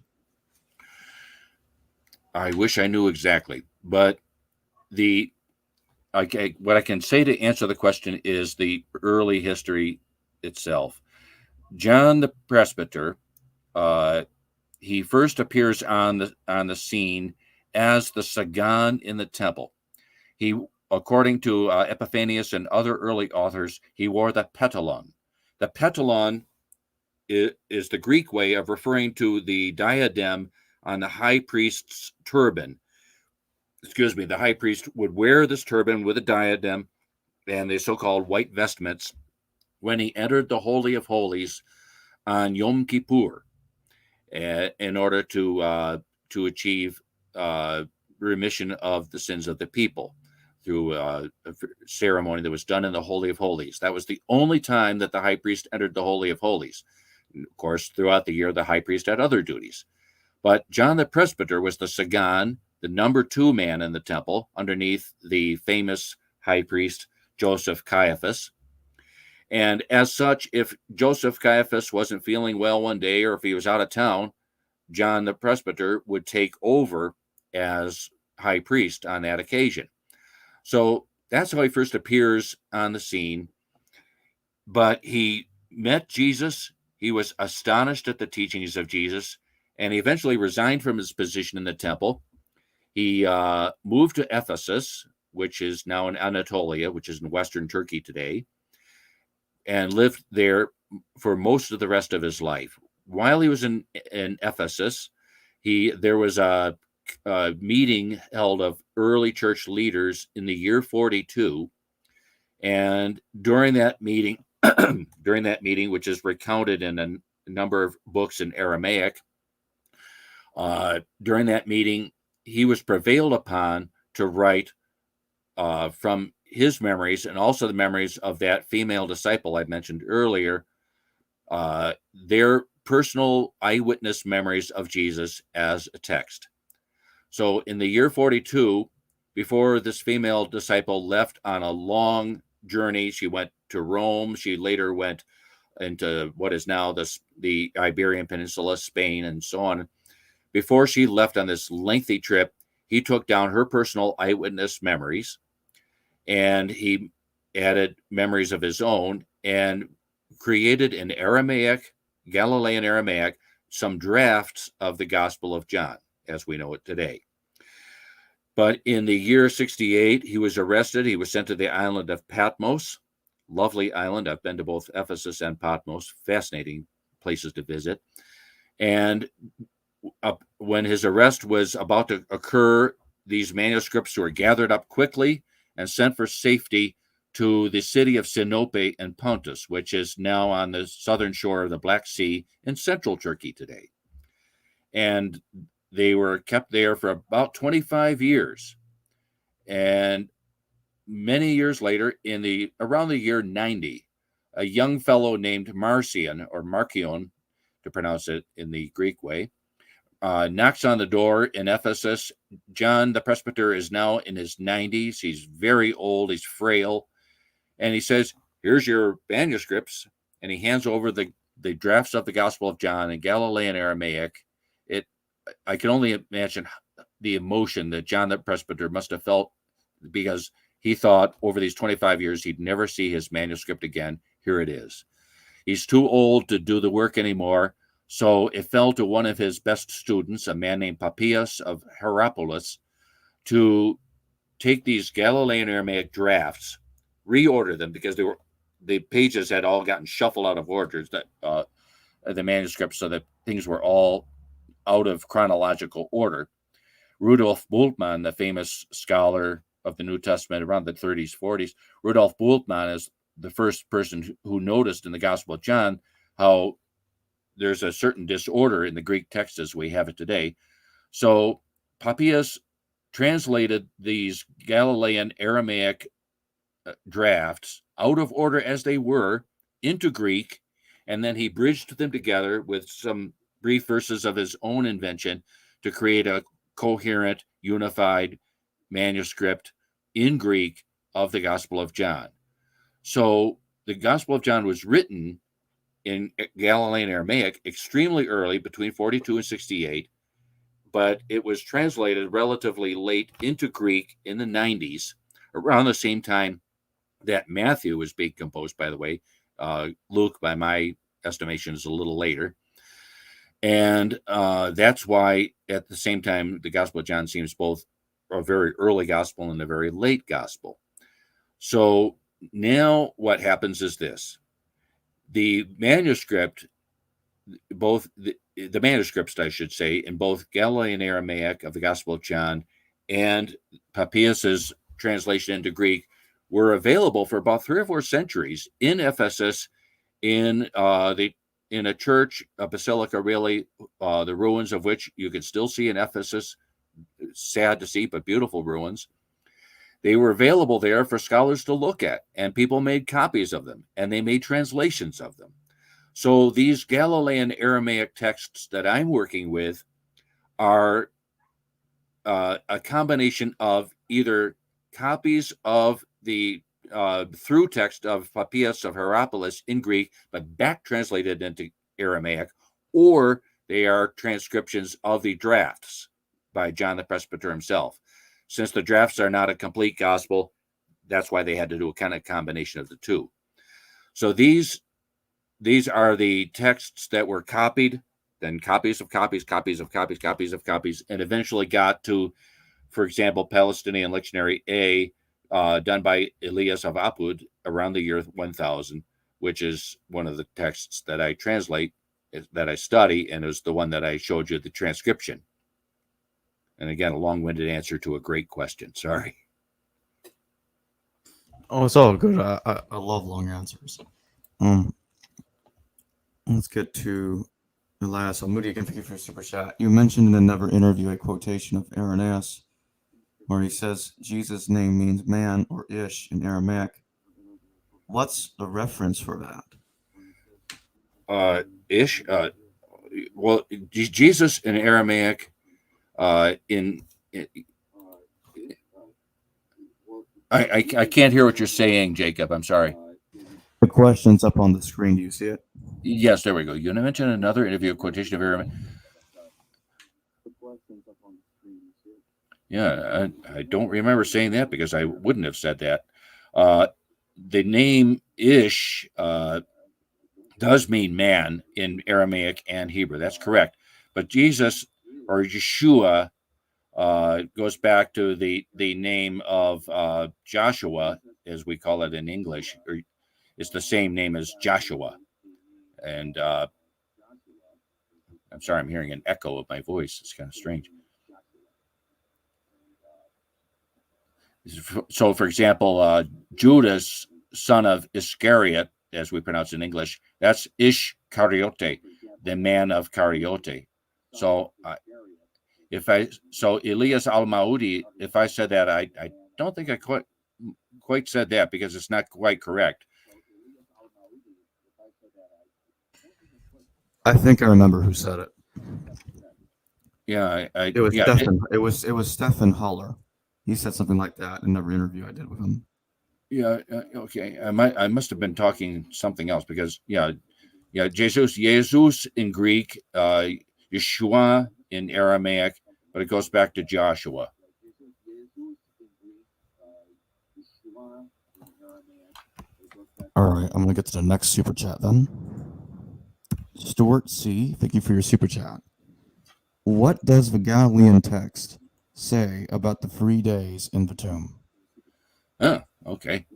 I wish I knew exactly, but what I can say to answer the question is the early history itself. John the Presbyter, he first appears on the scene as the Sagan in the temple. He, according to Epiphanius and other early authors, he wore the petalon. The petalon is the Greek way of referring to the diadem on the high priest's turban. The high priest would wear this turban with a diadem and the so-called white vestments when he entered the Holy of Holies on Yom Kippur, in order to achieve remission of the sins of the people through a ceremony that was done in the Holy of Holies. That was the only time that the high priest entered the Holy of Holies. Of course, throughout the year, the high priest had other duties. But John the Presbyter was the Sagan, the number 2 man in the temple, underneath the famous high priest Joseph Caiaphas. And as such, if Joseph Caiaphas wasn't feeling well one day, or if he was out of town, John the Presbyter would take over as high priest on that occasion. So that's how he first appears on the scene. But he met Jesus. he was astonished at the teachings of Jesus, and he eventually resigned from his position in the temple. He moved to Ephesus, which is now in Anatolia, which is in Western Turkey today, and lived there for most of the rest of his life. While he was in Ephesus, there was a meeting held of early church leaders in the year 42, and during that meeting, which is recounted in a number of books in Aramaic, during that meeting, he was prevailed upon to write from his memories and also the memories of that female disciple I mentioned earlier, their personal eyewitness memories of Jesus as a text. So in the year 42, before this female disciple left on a long journey, she went to Rome. She later went into what is now the Iberian Peninsula, Spain, and so on. Before she left on this lengthy trip, he took down her personal eyewitness memories, and he added memories of his own and created in Aramaic, Galilean Aramaic, some drafts of the Gospel of John, as we know it today. But in the year 68, he was arrested. He was sent to the island of Patmos, lovely island. I've been to both Ephesus and Patmos, fascinating places to visit. And when his arrest was about to occur, these manuscripts were gathered up quickly and sent for safety to the city of Sinope in Pontus, which is now on the southern shore of the Black Sea in central Turkey today. And they were kept there for about 25 years. And many years later, around the year 90, a young fellow named Marcion, or Marcion, to pronounce it in the Greek way, knocks on the door in Ephesus. John the Presbyter is now in his 90s. He's very old. He's frail. And he says, "Here's your manuscripts." And he hands over the drafts of the Gospel of John in Galilean Aramaic. I can only imagine the emotion that John the Presbyter must have felt, because he thought over these 25 years he'd never see his manuscript again. Here it is. He's too old to do the work anymore. So it fell to one of his best students, a man named Papias of Hierapolis, to take these Galilean Aramaic drafts, reorder them, because the pages had all gotten shuffled out of order, the manuscripts, so that things were all out of chronological order. Rudolf Bultmann, the famous scholar of the New Testament around the 30s, 40s, Rudolf Bultmann is the first person who noticed in the Gospel of John how there's a certain disorder in the Greek text as we have it today. So Papias translated these Galilean Aramaic drafts out of order as they were into Greek, and then he bridged them together with some brief verses of his own invention to create a coherent, unified manuscript in Greek of the Gospel of John. So the Gospel of John was written in Galilean Aramaic extremely early, between 42 and 68, but it was translated relatively late into Greek in the 90s, around the same time that Matthew was being composed, by the way. Luke, by my estimation, is a little later. And that's why at the same time, the Gospel of John seems both a very early gospel and a very late gospel. So now what happens is this. The manuscript, the manuscripts, I should say, in both Galilean Aramaic of the Gospel of John and Papias's translation into Greek were available for about 3 or 4 centuries in Ephesus, in a church, a basilica, really, the ruins of which you can still see in Ephesus. Sad to see, but beautiful ruins. They were available there for scholars to look at, and people made copies of them, and they made translations of them. So these Galilean Aramaic texts that I'm working with are a combination of either copies of the through text of Papias of Hierapolis in Greek, but back translated into Aramaic, or they are transcriptions of the drafts by John the Presbyter himself. Since the drafts are not a complete gospel, that's why they had to do a kind of combination of the two. So these these are the texts that were copied, then copies of copies, copies of copies, copies of copies, and eventually got to, for example, Palestinian Lectionary A, done by Elias of Apud around the year 1000, which is one of the texts that I translate, that I study, and is the one that I showed you the transcription. And again, a long-winded answer to a great question. Sorry. Oh, it's all good. I love long answers. Let's get to the last. Moody, again, thank you for your super chat. You mentioned in another interview a quotation of Irenaeus where he says Jesus' name means man or ish in Aramaic. What's the reference for that? Ish. Well, Jesus in Aramaic, I can't hear what you're saying, Jacob. I'm sorry. The question's up on the screen. Do you see it? Yes, there we go. You mentioned another interview quotation of Aramaic. Yeah, I don't remember saying that because I wouldn't have said that. The name Ish does mean man in Aramaic and Hebrew. That's correct. But Jesus or Yeshua goes back to the name of Joshua, as we call it in English. Or it's the same name as Joshua. And I'm sorry, I'm hearing an echo of my voice. It's kind of strange. So, for example, Judas, son of Iscariot, as we pronounce in English, that's Ish Kariote, the man of Kariote. So, Elias al-Maudi, if I said that, I don't think I quite said that because it's not quite correct. I think I remember who said it. Yeah, it was Stefan. It was Stefan Haller. He said something like that in every interview I did with him. Yeah. Okay. I must have been talking something else because Jesus in Greek, Yeshua in Aramaic, but it goes back to Joshua. All right, I'm gonna get to the next super chat then. Stuart C, thank you for your super chat. What does the Galilean text say about the 3 days in the tomb? Oh, okay.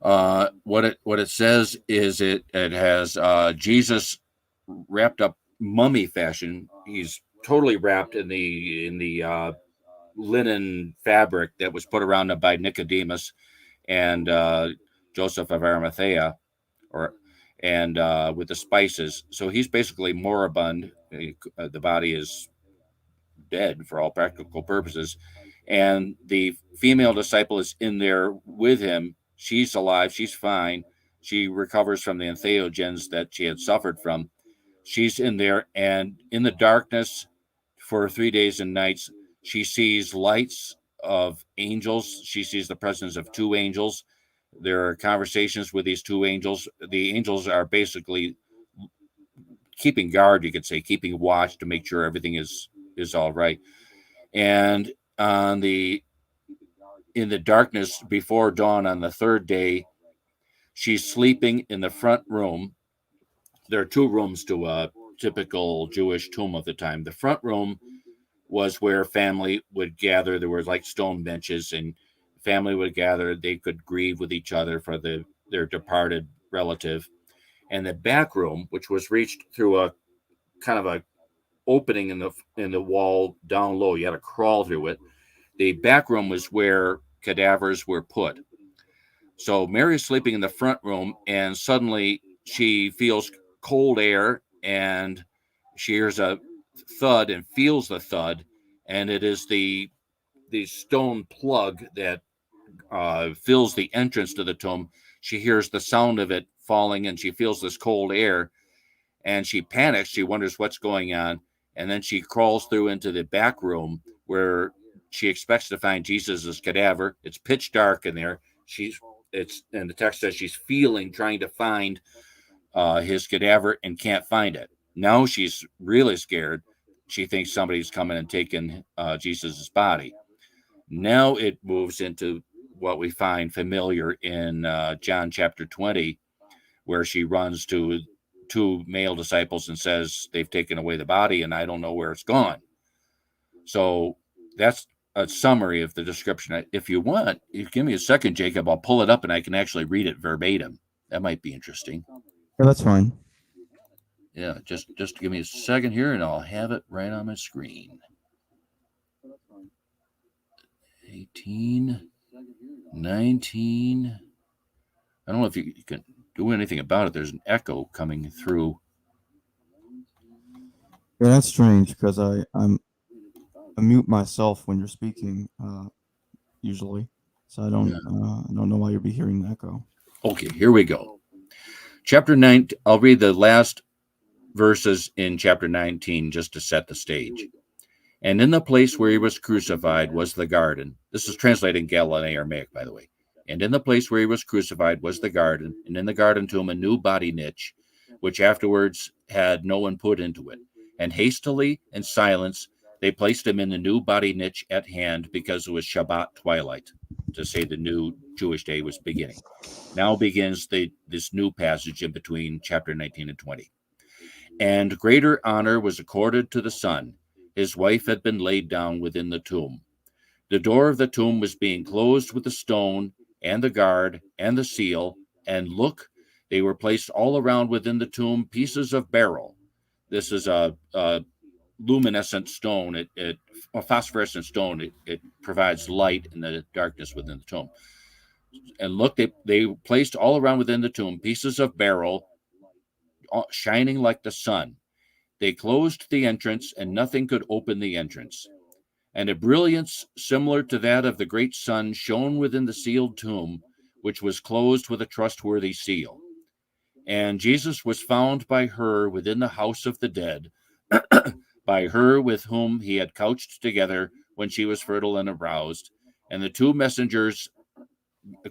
What it says is it has Jesus wrapped up mummy fashion. He's totally wrapped in the linen fabric that was put around him by Nicodemus and Joseph of Arimathea, and with the spices. So he's basically moribund. The body is dead for all practical purposes, and the female disciple is in there with him. She's alive. She's fine. She recovers from the entheogens that she had suffered from. She's in there, and in the darkness for 3 days and nights, she sees lights of angels. She sees the presence of 2 angels. There are conversations with these 2 angels. The angels are basically keeping guard, you could say, keeping watch to make sure everything is all right. And in the darkness before dawn on the 3rd day, she's sleeping in the front room. There are 2 rooms to a typical Jewish tomb of the time. The front room was where family would gather. There were like stone benches, and family would gather. They could grieve with each other for their departed relative. And the back room, which was reached through a kind of a opening in the wall down low, you had to crawl through it. The back room was where cadavers were put. So Mary's sleeping in the front room, and suddenly she feels cold air, and she hears a thud and feels the thud, and it is the stone plug that fills the entrance to the tomb. She hears the sound of it falling, and she feels this cold air, and she panics. She wonders what's going on, and then she crawls through into the back room where she expects to find Jesus's cadaver. It's pitch dark in there. And the text says she's trying to find his cadaver and can't find it. Now she's really scared. She thinks somebody's coming and taking Jesus's body. Now it moves into what we find familiar in John chapter 20, where she runs to two male disciples and says they've taken away the body and I don't know where it's gone. So that's a summary of the description. If you want, you give me a second, Jacob, I'll pull it up and I can actually read it verbatim. That might be interesting. Yeah, that's fine. Yeah, just give me a second here and I'll have it right on my screen. 18, 19. I don't know if you can do anything about it. There's an echo coming through. Yeah, that's strange because I mute myself when you're speaking usually, so I don't know why you'll be hearing the echo. Okay, here we go. Chapter 9. I'll read the last verses in chapter 19 just to set the stage. And in the place where he was crucified was the garden. This is translated in Galilean Aramaic, by the way. And in the place where he was crucified was the garden, and in the garden tomb a new body niche, which afterwards had no one put into it. And hastily, in silence, they placed him in the new body niche at hand, because it was Shabbat twilight, to say the new Jewish day was beginning. Now begins this new passage in between chapter 19 and 20. And greater honor was accorded to the Son. His wife had been laid down within the tomb. The door of the tomb was being closed with a stone, and the guard, and the seal, and look, they were placed all around within the tomb pieces of beryl. This is a luminescent stone, a phosphorescent stone. It provides light in the darkness within the tomb. And look, they placed all around within the tomb pieces of beryl, shining like the sun. They closed the entrance, and nothing could open the entrance. And a brilliance similar to that of the great sun shone within the sealed tomb, which was closed with a trustworthy seal. And Jesus was found by her within the house of the dead, by her with whom he had couched together when she was fertile and aroused. And the two messengers,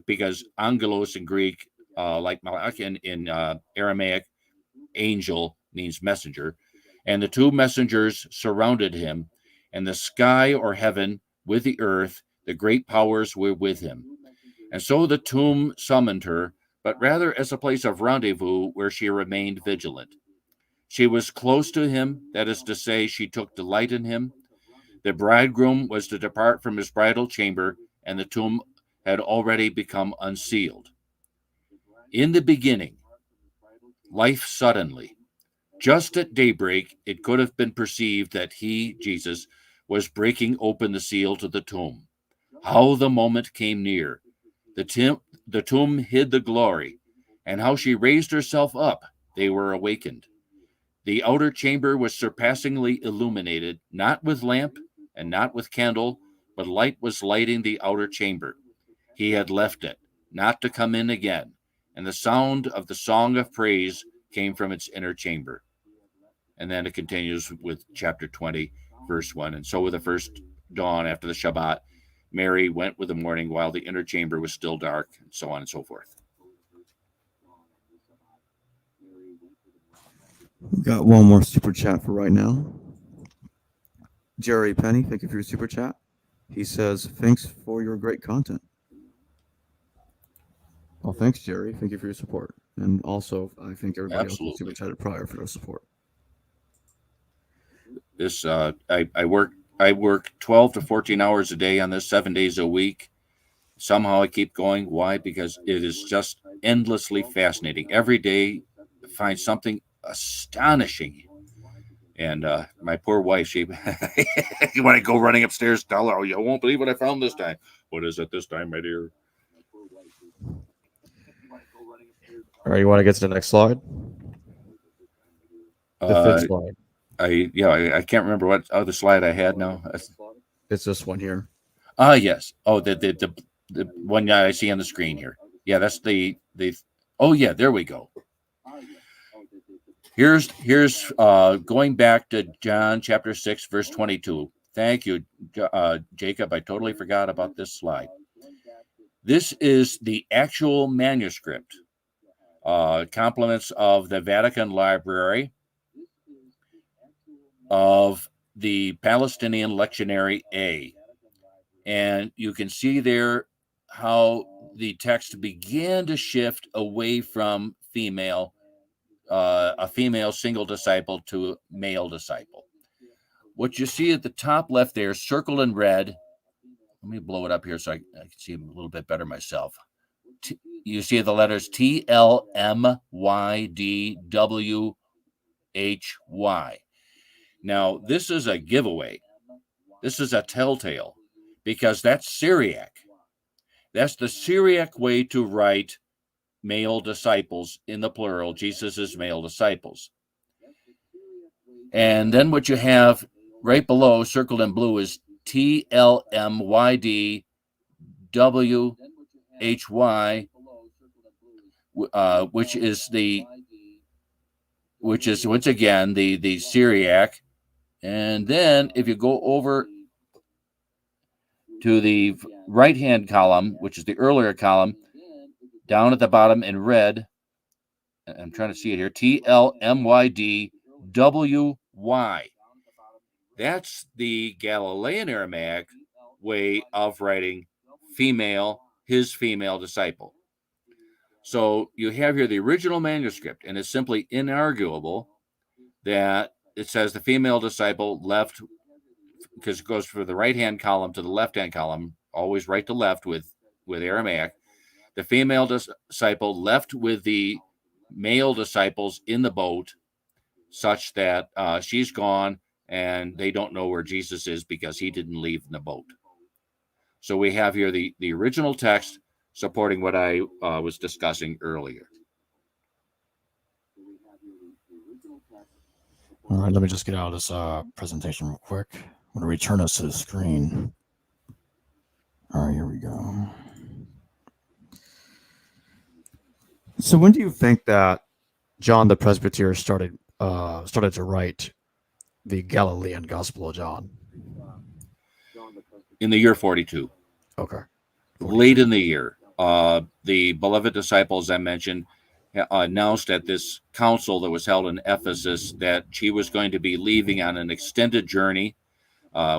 because angelos in Greek, like malach in Aramaic, angel means messenger, and the two messengers surrounded him, and the sky or heaven with the earth, the great powers were with him. And so the tomb summoned her, but rather as a place of rendezvous where she remained vigilant. She was close to him, that is to say, she took delight in him. The bridegroom was to depart from his bridal chamber, and the tomb had already become unsealed. In the beginning, life suddenly. Just at daybreak, it could have been perceived that he, Jesus, was breaking open the seal to the tomb. How the moment came near. The tomb hid the glory, and how she raised herself up, they were awakened. The outer chamber was surpassingly illuminated, not with lamp and not with candle, but light was lighting the outer chamber. He had left it, not to come in again, and the sound of the song of praise came from its inner chamber. And then it continues with chapter 20, verse 1. And so with the first dawn after the Shabbat, Mary went with the morning while the inner chamber was still dark, and so on and so forth. We got one more super chat for right now. Jerry Penny, thank you for your super chat. He says, thanks for your great content. Well, thanks, Jerry. Thank you for your support. And also, I thank everybody else who super chatted prior for their support. This I work 12 to 14 hours a day on this, 7 days a week. Somehow I keep going. Why? Because it is just endlessly fascinating. Every day I find something astonishing. And my poor wife, she when I go running upstairs, tell her, "Oh, you won't believe what I found this time." What is it this time, my dear? All right, you want to get to the next slide? The fifth slide. I can't remember what other slide I had now. It's this one here. Yes. Oh, the one I see on the screen here. Yeah, that's the. Oh yeah, there we go. Here's going back to John chapter 6, verse 22. Thank you, Jacob. I totally forgot about this slide. This is the actual manuscript. Compliments of the Vatican Library of the Palestinian Lectionary A. And you can see there how the text began to shift away from female a female single disciple to male disciple. What you see at the top left there, circled in red. Let me blow it up here so I can see a little bit better myself. You see the letters T, L, M, Y, D, W, H, Y. Now, this is a giveaway. This is a telltale because that's Syriac. That's the Syriac way to write male disciples in the plural, Jesus' male disciples. And then what you have right below, circled in blue, is T, L, M, Y, D, W, H, Y, which is once again the Syriac. And then if you go over to the right-hand column, which is the earlier column, down at the bottom in red, I'm trying to see it here, TLMYD That's the Galilean Aramaic way of writing female, his female disciple. So you have here the original manuscript, and it's simply inarguable that it says the female disciple left, because it goes from the right-hand column to the left-hand column, always right to left with Aramaic. The female disciple left with the male disciples in the boat, such that she's gone and they don't know where Jesus is because he didn't leave in the boat. So we have here the original text supporting what I was discussing earlier. All right, let me just get out of this presentation real quick. I'm going to return us to the screen. All right, here we go. So when do you think that John the Presbyter started to write the Galilean Gospel of John? In the year 42. Okay. 42. Late in the year. The beloved disciples I mentioned announced at this council that was held in Ephesus that she was going to be leaving on an extended journey.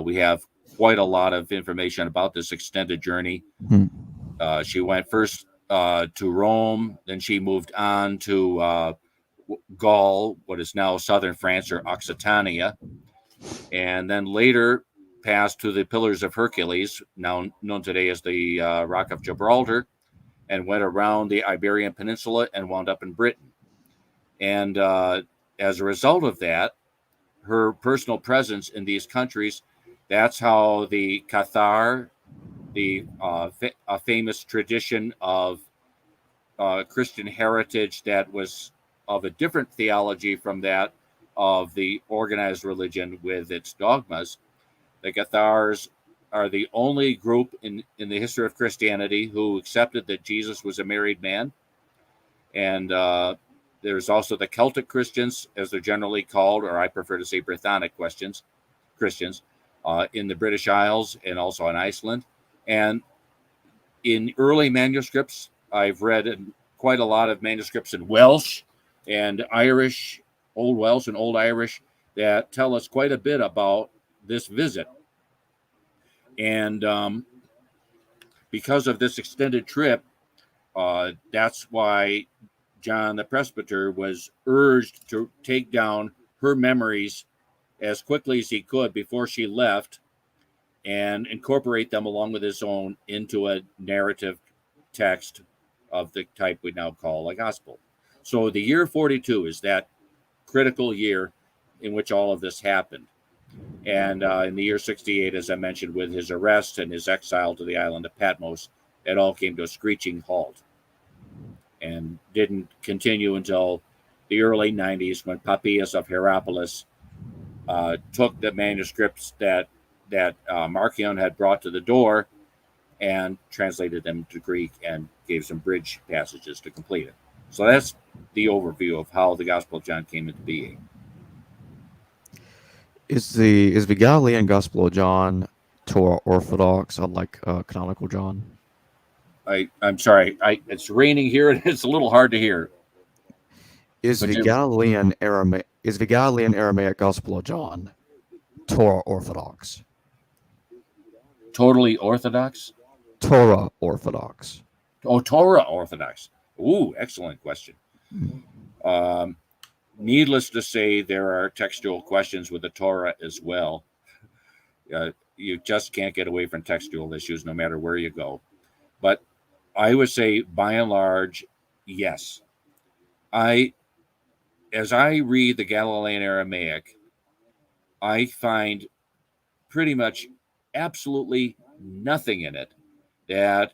We have quite a lot of information about this extended journey. She went first to Rome, then she moved on to Gaul, what is now southern France or Occitania, and then later passed to the Pillars of Hercules, now known today as the Rock of Gibraltar, and went around the Iberian Peninsula and wound up in Britain. And as a result of that, her personal presence in these countries, that's how the Cathar, a famous tradition of Christian heritage that was of a different theology from that of the organized religion with its dogmas. The Cathars are the only group in the history of Christianity who accepted that Jesus was a married man. And there's also the Celtic Christians, as they're generally called, or I prefer to say Brythonic Christians, in the British Isles and also in Iceland. And in early manuscripts, I've read quite a lot of manuscripts in Welsh and Irish, Old Welsh and Old Irish, that tell us quite a bit about this visit. And because of this extended trip, that's why John the Presbyter was urged to take down her memories as quickly as he could before she left and incorporate them along with his own into a narrative text of the type we now call a gospel. So the year 42 is that critical year in which all of this happened. And in the year 68, as I mentioned, with his arrest and his exile to the island of Patmos, it all came to a screeching halt and didn't continue until the early 90s when Papias of Hierapolis took the manuscripts that Marcion had brought to the door and translated them to Greek and gave some bridge passages to complete it. So that's the overview of how the Gospel of John came into being. Is the Galilean Gospel of John Torah orthodox, unlike canonical John? I'm sorry. It's raining here and it's a little hard to hear. Is the Galilean Aramaic Gospel of John Torah orthodox? Totally orthodox? Torah orthodox. Oh, Torah orthodox. Ooh, excellent question. Needless to say, there are textual questions with the Torah as well. You just can't get away from textual issues no matter where you go. But I would say, by and large, yes. As I read the Galilean Aramaic, I find pretty much absolutely nothing in it that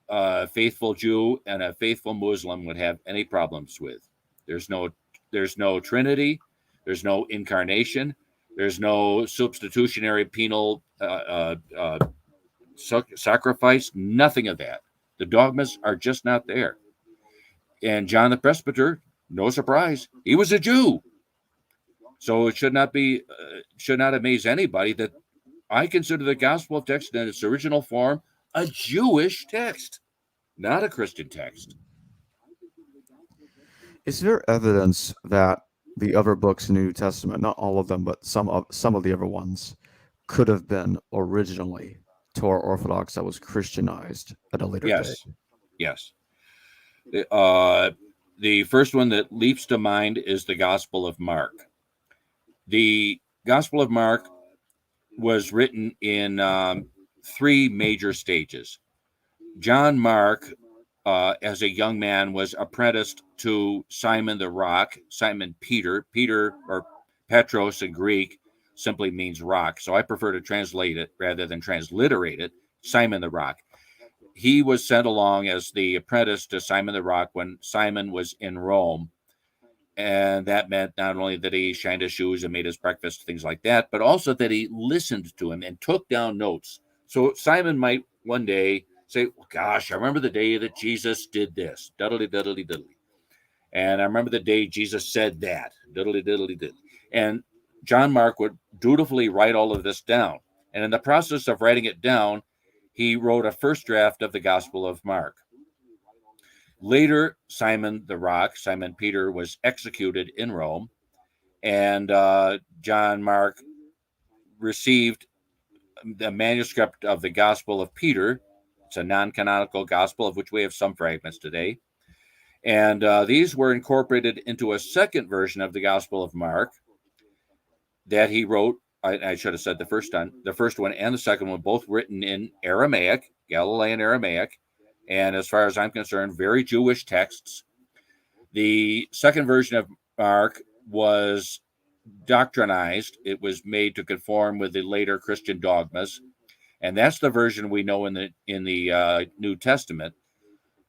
a faithful Jew and a faithful Muslim would have any problems with. There's no Trinity, there's no incarnation, there's no substitutionary penal sacrifice, nothing of that. The dogmas are just not there. And John the Presbyter, no surprise, he was a Jew. So it should not amaze anybody that I consider the Gospel of Text in its original form a Jewish text, not a Christian text. Is there evidence that the other books in the New Testament, not all of them, but some of the other ones, could have been originally Torah Orthodox that was Christianized at a later date? Yes. The first one that leaps to mind is the Gospel of Mark. The Gospel of Mark was written in 3 major stages. John Mark, as a young man, was apprenticed to Simon the Rock, Simon Peter. Peter, or Petros in Greek, simply means rock. So I prefer to translate it rather than transliterate it, Simon the Rock. He was sent along as the apprentice to Simon the Rock when Simon was in Rome. And that meant not only that he shined his shoes and made his breakfast, things like that, but also that he listened to him and took down notes. So Simon might one day say, well, gosh, I remember the day that Jesus did this, diddly, diddly, diddly. And I remember the day Jesus said that, diddly, diddly, diddly. And John Mark would dutifully write all of this down. And in the process of writing it down, he wrote a first draft of the Gospel of Mark. Later, Simon the Rock, Simon Peter, was executed in Rome, and John Mark received the manuscript of the Gospel of Peter. It's a non-canonical gospel, of which we have some fragments today. And these were incorporated into a second version of the Gospel of Mark that he wrote. I should have said the first one and the second one, both written in Aramaic, Galilean Aramaic. And as far as I'm concerned, very Jewish texts. The second version of Mark was doctrinized. It was made to conform with the later Christian dogmas. And that's the version we know in the New Testament.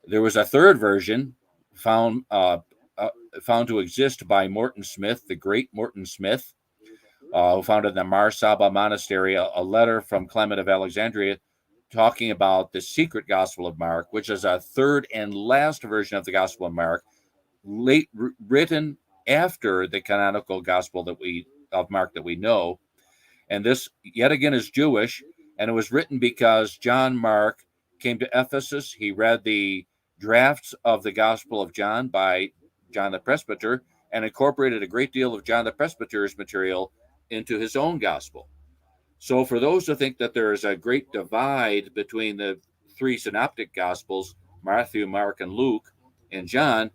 There was a third version found to exist by Morton Smith, the great Morton Smith, who founded the Mar Saba Monastery, a letter from Clement of Alexandria talking about the secret Gospel of Mark, which is a third and last version of the Gospel of Mark, written after the canonical Gospel of Mark that we know. And this, yet again, is Jewish, and it was written because John Mark came to Ephesus. He read the drafts of the Gospel of John by John the Presbyter and incorporated a great deal of John the Presbyter's material into his own gospel. So for those who think that there is a great divide between the 3 synoptic gospels, Matthew, Mark, and Luke, and John,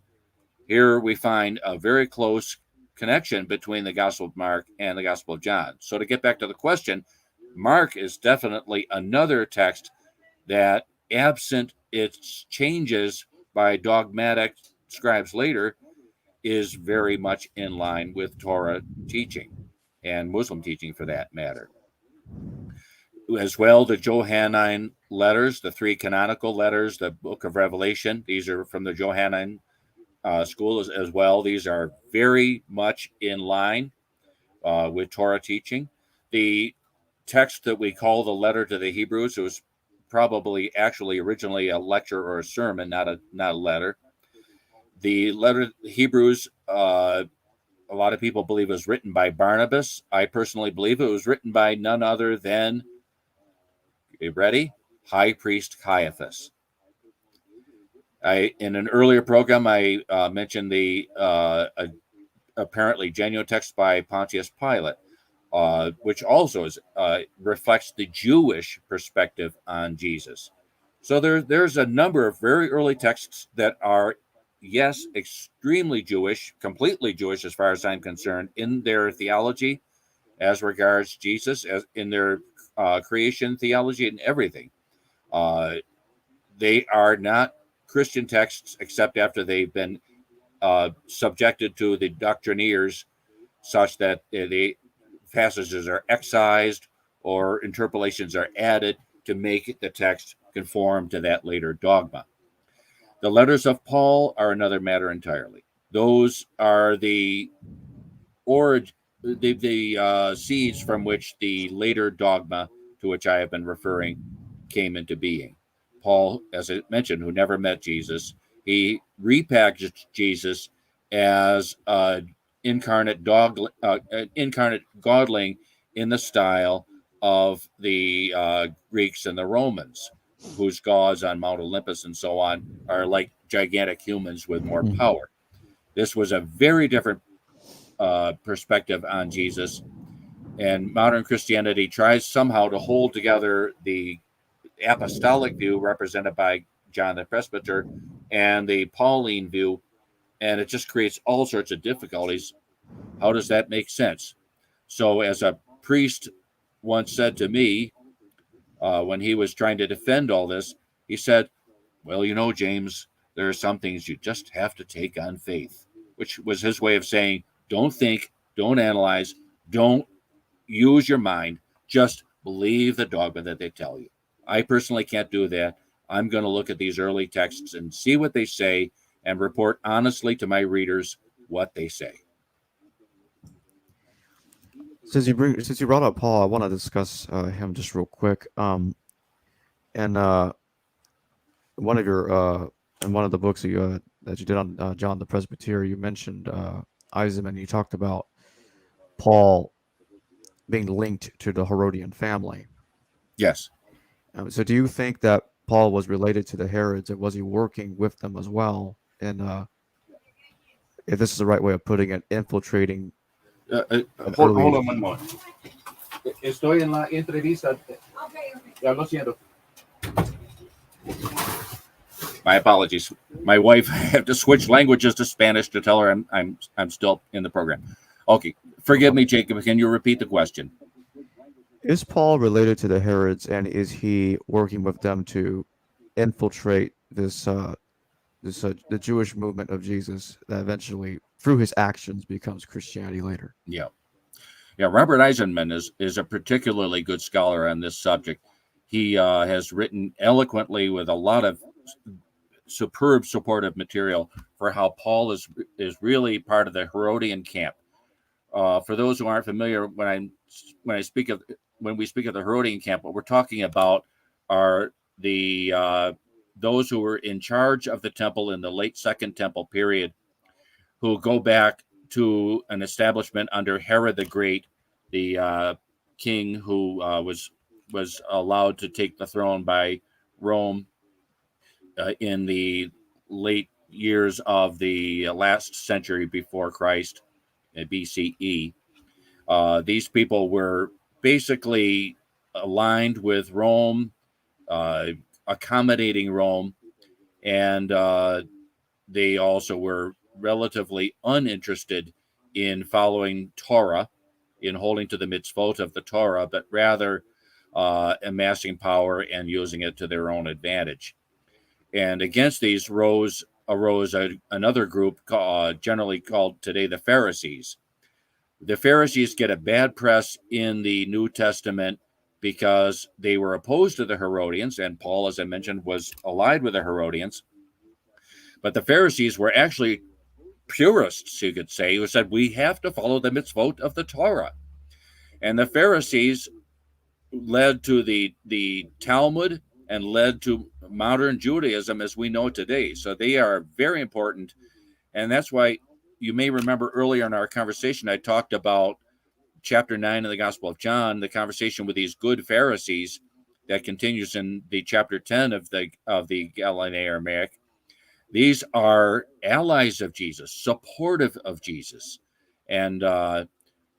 here we find a very close connection between the Gospel of Mark and the Gospel of John. So to get back to the question, Mark is definitely another text that, absent its changes by dogmatic scribes later, is very much in line with Torah teaching and Muslim teaching for that matter. As well, the Johannine letters, the 3 canonical letters, the Book of Revelation, these are from the Johannine school as well. These are very much in line with Torah teaching. The text that we call the letter to the Hebrews, it was probably actually originally a lecture or a sermon, not a letter. The letter to the Hebrews, a lot of people believe it was written by Barnabas. I personally believe it was written by none other than, you ready? High Priest Caiaphas. In an earlier program, I mentioned the apparently genuine text by Pontius Pilate, which also reflects the Jewish perspective on Jesus. So there's a number of very early texts that are yes, extremely Jewish, completely Jewish as far as I'm concerned, in their theology as regards Jesus, as in their creation theology and everything. They are not Christian texts except after they've been subjected to the doctrinaires, such that the passages are excised or interpolations are added to make the text conform to that later dogma. The letters of Paul are another matter entirely. Those are the seeds from which the later dogma to which I have been referring came into being. Paul, as I mentioned, who never met Jesus, he repackaged Jesus as incarnate godling in the style of the Greeks and the Romans, whose gods on Mount Olympus and so on are like gigantic humans with more power. This was a very different perspective on Jesus, and modern Christianity tries somehow to hold together the apostolic view represented by John the Presbyter and the Pauline view, and it just creates all sorts of difficulties. How does that make sense? So, as a priest once said to me when he was trying to defend all this, he said, "Well, you know, James, there are some things you just have to take on faith," which was his way of saying, don't think, don't analyze, don't use your mind, just believe the dogma that they tell you. I personally can't do that. I'm going to look at these early texts and see what they say and report honestly to my readers what they say. Since you brought up Paul, I want to discuss him just real quick. And one of your in one of the books that you did on John the Presbyter, you mentioned Eisenhower, and you talked about Paul being linked to the Herodian family. Yes. So do you think that Paul was related to the Herods, and was he working with them as well? And if this is the right way of putting it, infiltrating. Hold on one moment. Estoy en la entrevista. Ya lo siento. My apologies. My wife had to switch languages to Spanish to tell her I'm still in the program. Okay, forgive me, Jacob. Can you repeat the question? Is Paul related to the Herods, and is he working with them to infiltrate the Jewish movement of Jesus that eventually, through his actions, becomes Christianity later? Yeah. Robert Eisenman is a particularly good scholar on this subject. He has written eloquently with a lot of superb supportive material for how Paul is really part of the Herodian camp. For those who aren't familiar, when we speak of the Herodian camp, what we're talking about are the those who were in charge of the temple in the late Second Temple period, who go back to an establishment under Herod the Great, the king who was allowed to take the throne by Rome in the late years of the last century before Christ, BCE. These people were basically aligned with Rome, accommodating Rome, and they also were relatively uninterested in following Torah, in holding to the mitzvot of the Torah, but rather amassing power and using it to their own advantage. And against these arose another group generally called today the Pharisees. The Pharisees get a bad press in the New Testament because they were opposed to the Herodians, and Paul, as I mentioned, was allied with the Herodians. But the Pharisees were actually purists, you could say, who said, we have to follow the mitzvot of the Torah. And the Pharisees led to the Talmud and led to modern Judaism as we know it today. So they are very important. And that's why you may remember earlier in our conversation, I talked about chapter 9 of the Gospel of John, the conversation with these good Pharisees that continues in the chapter 10 of the Galilean Aramaic. These are allies of Jesus, supportive of Jesus. And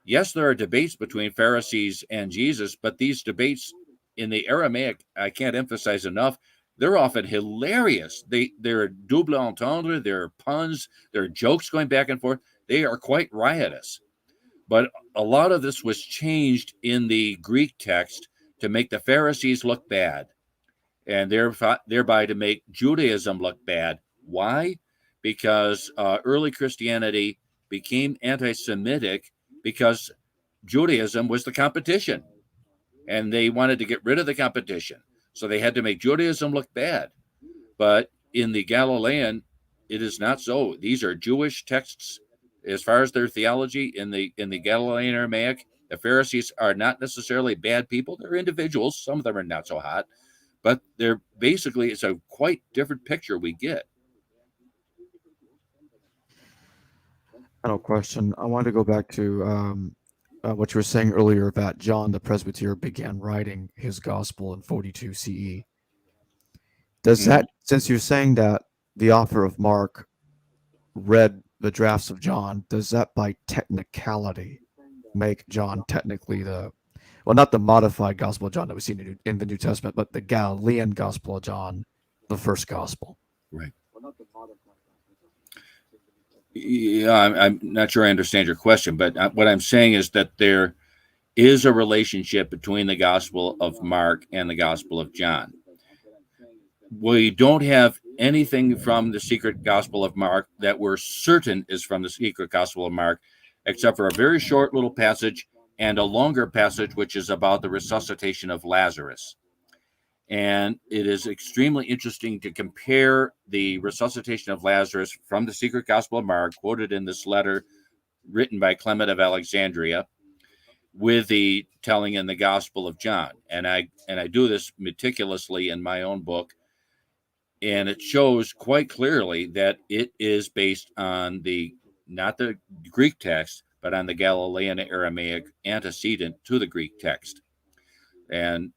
yes, there are debates between Pharisees and Jesus, but these debates in the Aramaic, I can't emphasize enough, they're often hilarious. They're double entendre, there are puns, there are jokes going back and forth. They are quite riotous. But a lot of this was changed in the Greek text to make the Pharisees look bad, and thereby to make Judaism look bad. Why? Because early Christianity became anti-Semitic because Judaism was the competition, and they wanted to get rid of the competition. So they had to make Judaism look bad. But in the Galilean, it is not so. These are Jewish texts as far as their theology in the Galilean Aramaic. The Pharisees are not necessarily bad people. They're individuals. Some of them are not so hot, but they're basically, it's a quite different picture we get. No question. I wanted to go back to what you were saying earlier that John the Presbyter began writing his gospel in 42 CE. Does that, since you're saying that the author of Mark read the drafts of John, does that by technicality make John technically not the modified Gospel of John that we see in the New Testament, but the Galilean Gospel of John, the first gospel? Right. Yeah, I'm not sure I understand your question, but what I'm saying is that there is a relationship between the Gospel of Mark and the Gospel of John. We don't have anything from the secret Gospel of Mark that we're certain is from the secret Gospel of Mark, except for a very short little passage and a longer passage, which is about the resuscitation of Lazarus. And it is extremely interesting to compare the resuscitation of Lazarus from the secret Gospel of Mark, quoted in this letter written by Clement of Alexandria, with the telling in the Gospel of John. And I do this meticulously in my own book. And it shows quite clearly that it is based on not the Greek text, but on the Galilean Aramaic antecedent to the Greek text. And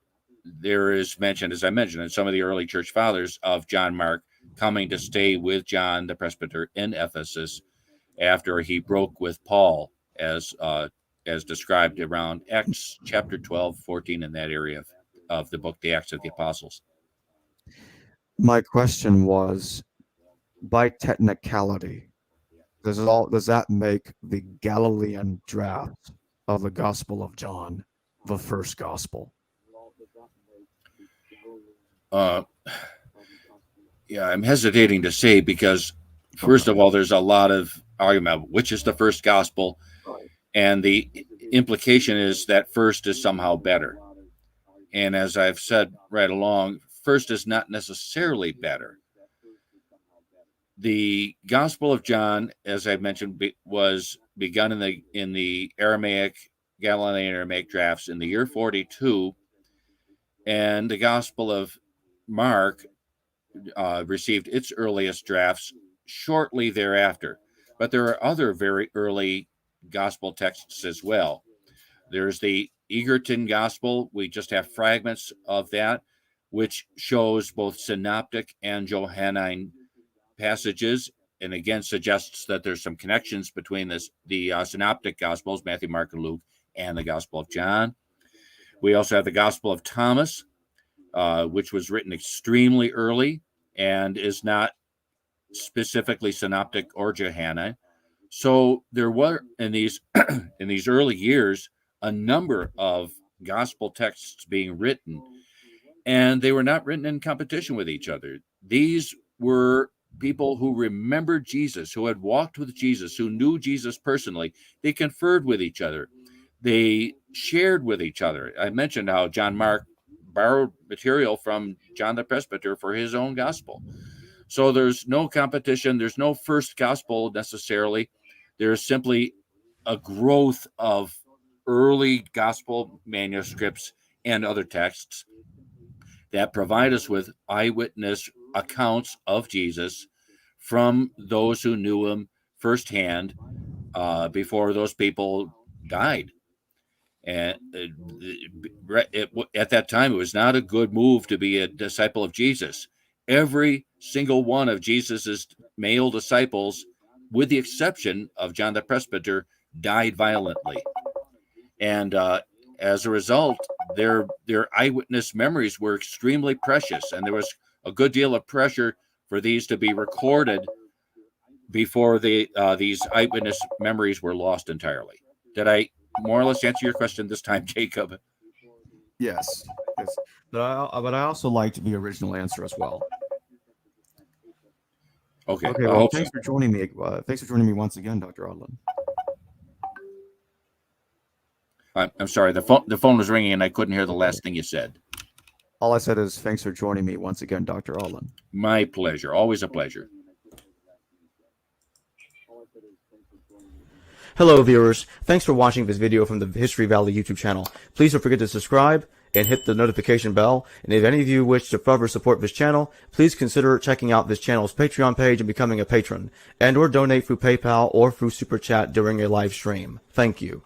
there is mention, as I mentioned, in some of the early church fathers, of John Mark coming to stay with John the Presbyter in Ephesus after he broke with Paul, as described around Acts chapter 12, 14, in that area of the book, the Acts of the Apostles. My question was, by technicality, does that make the Galilean draft of the Gospel of John the first gospel? Yeah, I'm hesitating to say, because first of all, there's a lot of argument which is the first gospel, and the implication is that first is somehow better. And as I've said right along, first is not necessarily better. The Gospel of John, as I mentioned, was begun in the Aramaic, Galilean Aramaic drafts in the year 42, and the Gospel of Mark received its earliest drafts shortly thereafter. But there are other very early gospel texts as well. There's the Egerton Gospel. We just have fragments of that, which shows both synoptic and Johannine passages, and again suggests that there's some connections between the synoptic Gospels, Matthew, Mark, and Luke, and the Gospel of John. We also have the Gospel of Thomas, which was written extremely early and is not specifically synoptic or Johannine. So there were in these early years a number of gospel texts being written, and they were not written in competition with each other. These were people who remembered Jesus, who had walked with Jesus, who knew Jesus personally. They conferred with each other. They shared with each other. I mentioned how John Mark borrowed material from John the Presbyter for his own gospel. So there's no competition. There's no first gospel necessarily. There's simply a growth of early gospel manuscripts and other texts that provide us with eyewitness accounts of Jesus from those who knew him firsthand before those people died. And at that time, it was not a good move to be a disciple of Jesus. Every single one of Jesus's male disciples, with the exception of John the Presbyter, died violently. And as a result, their eyewitness memories were extremely precious, and there was a good deal of pressure for these to be recorded before these eyewitness memories were lost entirely. Did I more or less answer your question this time, Jacob? Yes. Yes. But I also liked the original answer as well. Okay. Okay. Well, thanks for joining me. Thanks for joining me once again, Dr. Audlin. I'm sorry. The phone was ringing and I couldn't hear the last thing you said. All I said is thanks for joining me once again, Dr. Audlin. My pleasure. Always a pleasure. Hello viewers, thanks for watching this video from the History Valley YouTube channel. Please don't forget to subscribe and hit the notification bell. And if any of you wish to further support this channel, please consider checking out this channel's Patreon page and becoming a patron, and or donate through PayPal or through Super Chat during a live stream. Thank you.